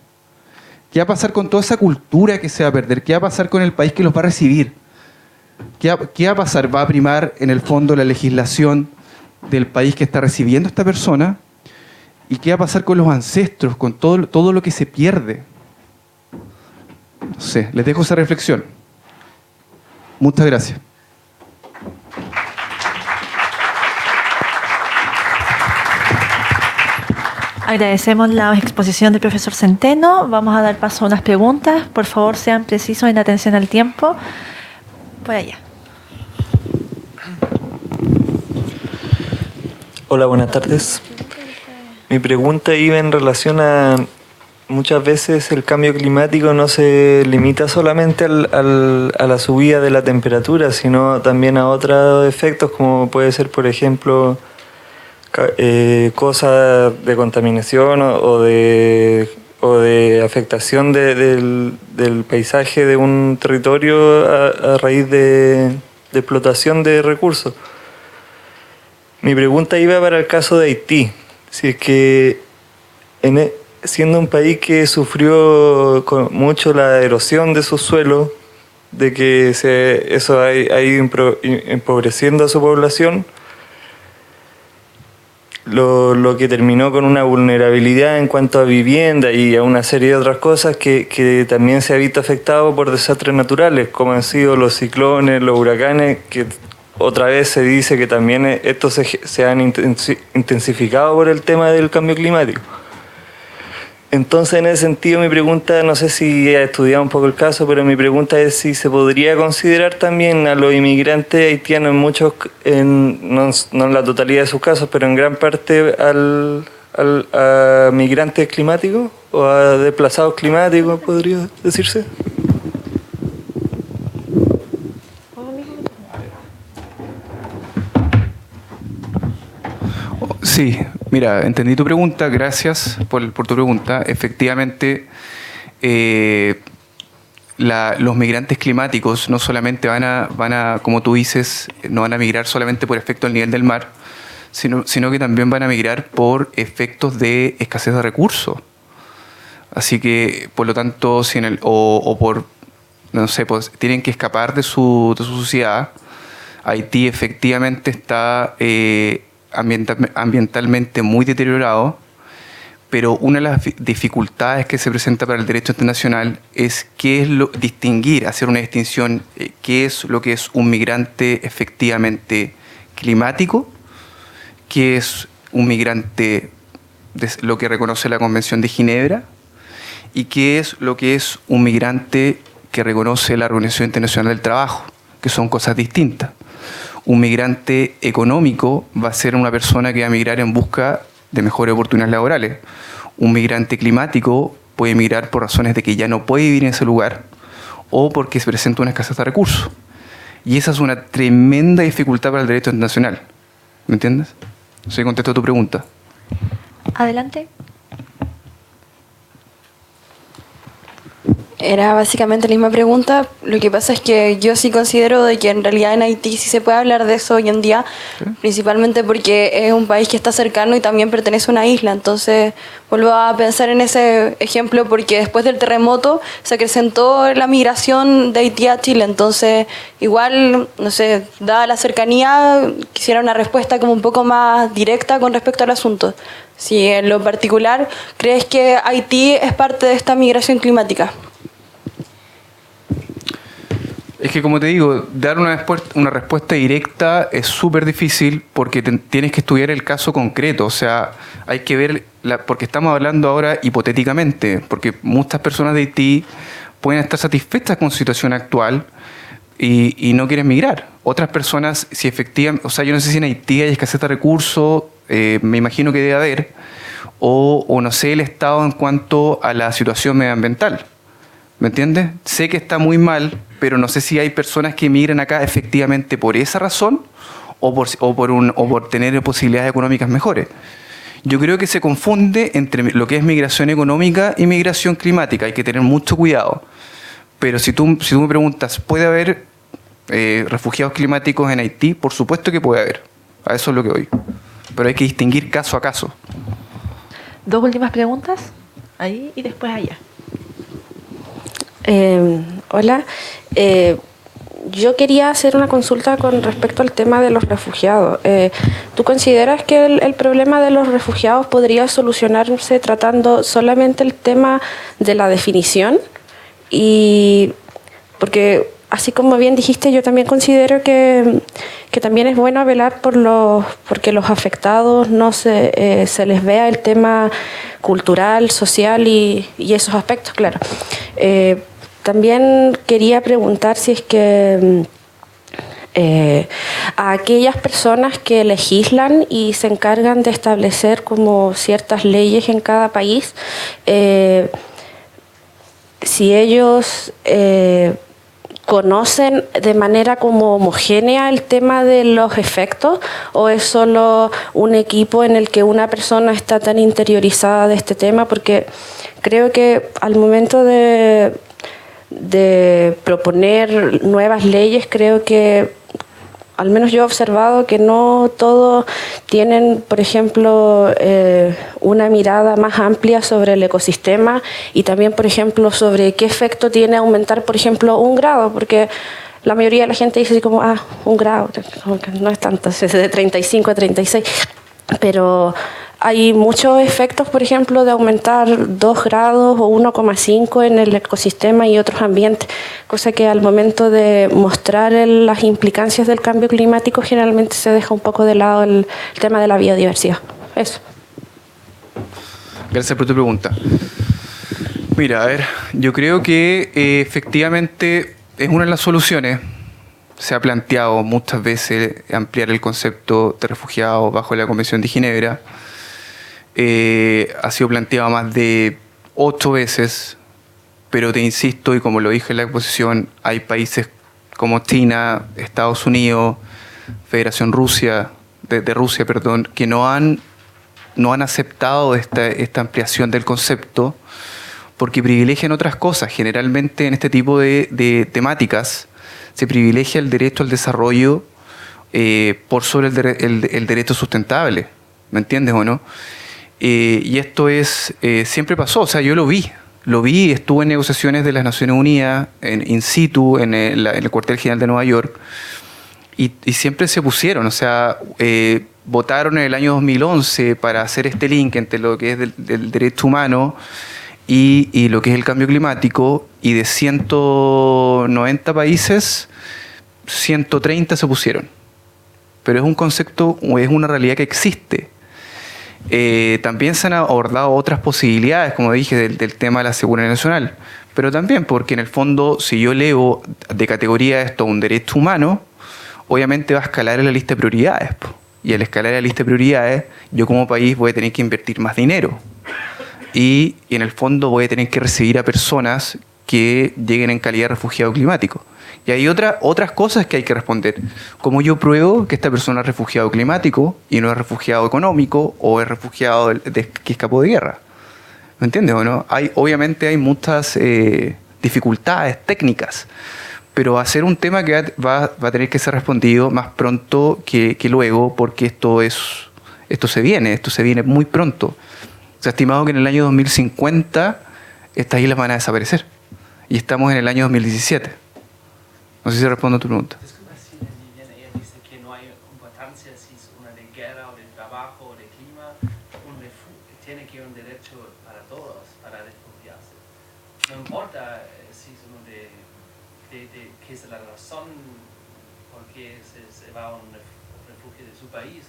¿Qué va a pasar con toda esa cultura que se va a perder? ¿Qué va a pasar con el país que los va a recibir? ¿Qué va a pasar? ¿Va a primar en el fondo la legislación del país que está recibiendo a esta persona? ¿Y qué va a pasar con los ancestros, con todo lo que se pierde? No sé, les dejo esa reflexión. Muchas gracias. Agradecemos la exposición del profesor Centeno. Vamos a dar paso a unas preguntas. Por favor, sean precisos en atención al tiempo. Por allá. Hola, buenas tardes. Mi pregunta iba en relación a muchas veces el cambio climático no se limita solamente a la subida de la temperatura, sino también a otros efectos como puede ser, por ejemplo, cosas de contaminación o de afectación del paisaje de un territorio a raíz de explotación de recursos. Mi pregunta iba para el caso de Haití. Si es que siendo un país que sufrió mucho la erosión de sus suelos, de que eso ha ido empobreciendo a su población, lo que terminó con una vulnerabilidad en cuanto a vivienda y a una serie de otras cosas que también se ha visto afectado por desastres naturales, como han sido los ciclones, los huracanes, que otra vez se dice que también estos se han intensificado por el tema del cambio climático. Entonces, en ese sentido, mi pregunta, no sé si he estudiado un poco el caso, pero mi pregunta es si se podría considerar también a los inmigrantes haitianos no en la totalidad de sus casos, pero en gran parte a migrantes climáticos o a desplazados climáticos, podría decirse. Sí, mira, entendí tu pregunta, gracias por tu pregunta. Efectivamente, los migrantes climáticos no solamente van a, como tú dices, no van a migrar solamente por efecto del nivel del mar, sino que también van a migrar por efectos de escasez de recursos. Así que, por lo tanto, pues, tienen que escapar de su sociedad. Haití efectivamente está ambientalmente muy deteriorado, pero una de las dificultades que se presenta para el derecho internacional es distinguir, hacer una distinción, qué es lo que es un migrante efectivamente climático, qué es un migrante de lo que reconoce la Convención de Ginebra y qué es lo que es un migrante que reconoce la Organización Internacional del Trabajo, que son cosas distintas. Un migrante económico va a ser una persona que va a migrar en busca de mejores oportunidades laborales. Un migrante climático puede migrar por razones de que ya no puede vivir en ese lugar o porque se presenta una escasez de recursos. Y esa es una tremenda dificultad para el derecho internacional. ¿Me entiendes? No sé si contesto tu pregunta. Adelante. Era básicamente la misma pregunta. Lo que pasa es que yo sí considero de que en realidad en Haití sí se puede hablar de eso hoy en día, ¿sí? Principalmente porque es un país que está cercano y también pertenece a una isla. Entonces vuelvo a pensar en ese ejemplo porque después del terremoto se acrecentó la migración de Haití a Chile. Entonces igual, no sé, dada la cercanía, quisiera una respuesta como un poco más directa con respecto al asunto. Si en lo particular crees que Haití es parte de esta migración climática. Es que, como te digo, dar una respuesta directa es súper difícil porque tienes que estudiar el caso concreto. O sea, hay que ver, porque estamos hablando ahora hipotéticamente, porque muchas personas de Haití pueden estar satisfechas con su situación actual y no quieren migrar. Otras personas, si efectivamente, o sea, yo no sé si en Haití hay escasez de recursos, me imagino que debe haber, o no sé el estado en cuanto a la situación medioambiental. ¿Me entiendes? Sé que está muy mal, pero no sé si hay personas que emigran acá efectivamente por esa razón o por tener posibilidades económicas mejores. Yo creo que se confunde entre lo que es migración económica y migración climática. Hay que tener mucho cuidado. Pero si tú me preguntas, ¿puede haber refugiados climáticos en Haití? Por supuesto que puede haber. A eso es lo que voy. Pero hay que distinguir caso a caso. Dos últimas preguntas, ahí y después allá. Hola. Yo quería hacer una consulta con respecto al tema de los refugiados. ¿Tú consideras que el problema de los refugiados podría solucionarse tratando solamente el tema de la definición? Y porque, así como bien dijiste, yo también considero que también es bueno velar porque los afectados no se les vea el tema cultural, social y esos aspectos, claro. También quería preguntar si es que a aquellas personas que legislan y se encargan de establecer como ciertas leyes en cada país, si ellos conocen de manera como homogénea el tema de los efectos, o es solo un equipo en el que una persona está tan interiorizada de este tema, porque creo que al momento de proponer nuevas leyes, creo que al menos yo he observado que no todos tienen, por ejemplo, una mirada más amplia sobre el ecosistema y también, por ejemplo, sobre qué efecto tiene aumentar, por ejemplo, 1 grado, porque la mayoría de la gente dice así como, 1 grado, como que no es tanto, es de 35 a 36, pero hay muchos efectos, por ejemplo, de aumentar 2 grados o 1,5 en el ecosistema y otros ambientes, cosa que al momento de mostrar las implicancias del cambio climático generalmente se deja un poco de lado el tema de la biodiversidad. Eso. Gracias por tu pregunta. Mira, a ver, yo creo que efectivamente es una de las soluciones. Se ha planteado muchas veces ampliar el concepto de refugiado bajo la Convención de Ginebra. Ha sido planteado más de 8 veces, pero te insisto, y como lo dije en la exposición, hay países como China, Estados Unidos, Federación de Rusia, que no han aceptado esta ampliación del concepto porque privilegian otras cosas. Generalmente en este tipo de temáticas se privilegia el derecho al desarrollo por sobre el derecho sustentable. ¿Me entiendes o no? Y esto siempre pasó, o sea, yo lo vi, estuve en negociaciones de las Naciones Unidas, in situ, en el cuartel general de Nueva York, y siempre se pusieron, o sea, votaron en el año 2011 para hacer este link entre lo que es del derecho humano y lo que es el cambio climático, y de 190 países, 130 se pusieron. Pero es un concepto, es una realidad que existe. También se han abordado otras posibilidades, como dije, del tema de la seguridad nacional, pero también porque en el fondo, si yo elevo de categoría esto a un derecho humano, obviamente va a escalar en la lista de prioridades, y al escalar en la lista de prioridades, yo como país voy a tener que invertir más dinero, y en el fondo voy a tener que recibir a personas que lleguen en calidad de refugiado climático. Y hay otras cosas que hay que responder. ¿Cómo yo pruebo que esta persona es refugiado climático y no es refugiado económico o es refugiado que escapó de guerra? ¿Me entiendes o no? Obviamente hay muchas dificultades técnicas, pero va a ser un tema que va a tener que ser respondido más pronto que luego, porque esto se viene muy pronto. Se ha estimado que en el año 2050 estas islas van a desaparecer y estamos en el año 2017. No sé si respondo a tu pregunta. Disculpa, si ella dice que no hay importancia si es una de guerra o de trabajo o de clima, tiene que haber un derecho para todos para refugiarse. No importa si es uno de qué es la razón por qué se va a un refugio de su país,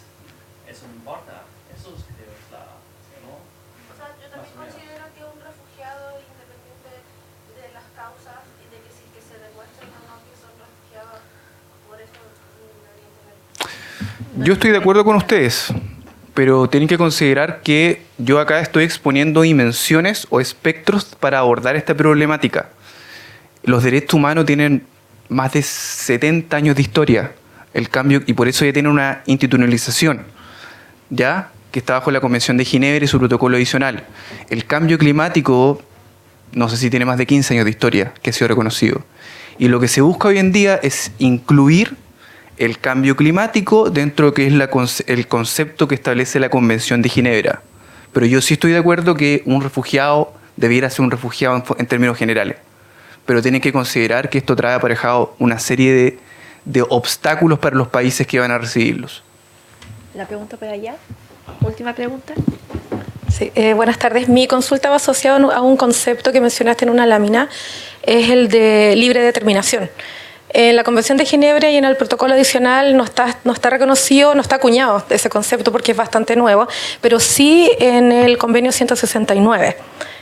eso no importa, eso es creo es la, ¿no? O sea, yo también considero que un refugiado, independiente de las causas y de que si que se demuestren o no que son refugiados, por eso Yo estoy de acuerdo con ustedes, pero tienen que considerar que yo acá estoy exponiendo dimensiones o espectros para abordar esta problemática. Los derechos humanos tienen más de 70 años de historia, el cambio, y por eso ya tienen una institucionalización, ¿ya? Que está bajo la Convención de Ginebra y su protocolo adicional. El cambio climático, no sé si tiene más de 15 años de historia, que ha sido reconocido. Y lo que se busca hoy en día es incluir el cambio climático dentro de lo que es el concepto que establece la Convención de Ginebra. Pero yo sí estoy de acuerdo que un refugiado debiera ser un refugiado en términos generales. Pero tienen que considerar que esto trae aparejado una serie de obstáculos para los países que van a recibirlos. La pregunta por allá. Última pregunta. Sí, buenas tardes. Mi consulta va asociada a un concepto que mencionaste en una lámina, es el de libre determinación. En la Convención de Ginebra y en el protocolo adicional no está reconocido, no está acuñado ese concepto porque es bastante nuevo, pero sí en el convenio 169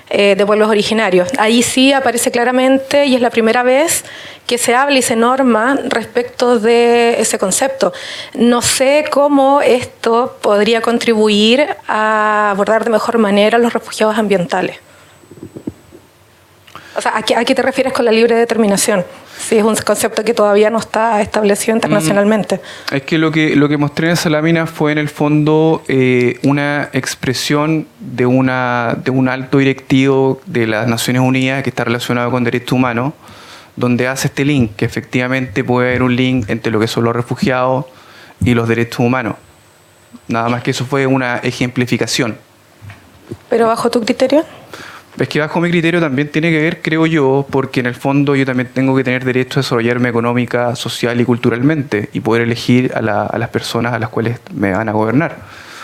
de pueblos originarios. Ahí sí aparece claramente y es la primera vez que se habla y se norma respecto de ese concepto. No sé cómo esto podría contribuir a abordar de mejor manera los refugiados ambientales. O sea, ¿a qué te refieres con la libre determinación? Sí, es un concepto que todavía no está establecido internacionalmente. Es que lo que mostré en esa lámina fue en el fondo una expresión de un alto directivo de las Naciones Unidas que está relacionado con derechos humanos, donde hace este link, que efectivamente puede haber un link entre lo que son los refugiados y los derechos humanos. Nada más que eso fue una ejemplificación. ¿Pero bajo tu criterio? Es que bajo mi criterio también tiene que ver, creo yo, porque en el fondo yo también tengo que tener derecho a desarrollarme económica, social y culturalmente y poder elegir a las personas a las cuales me van a gobernar.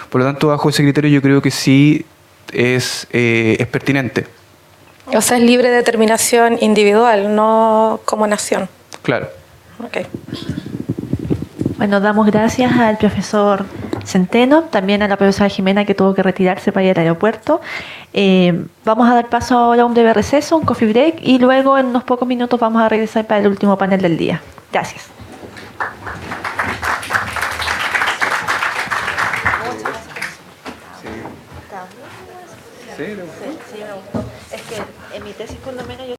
Por lo tanto, bajo ese criterio yo creo que sí es pertinente. O sea, es libre determinación individual, no como nación. Claro. Okay. Bueno, damos gracias al profesor Centeno, también a la profesora Jimena que tuvo que retirarse para ir al aeropuerto. Vamos a dar paso ahora a un breve receso, un coffee break, y luego en unos pocos minutos vamos a regresar para el último panel del día. Gracias. Sí, me gustó. Es que en mi tesis por lo menos yo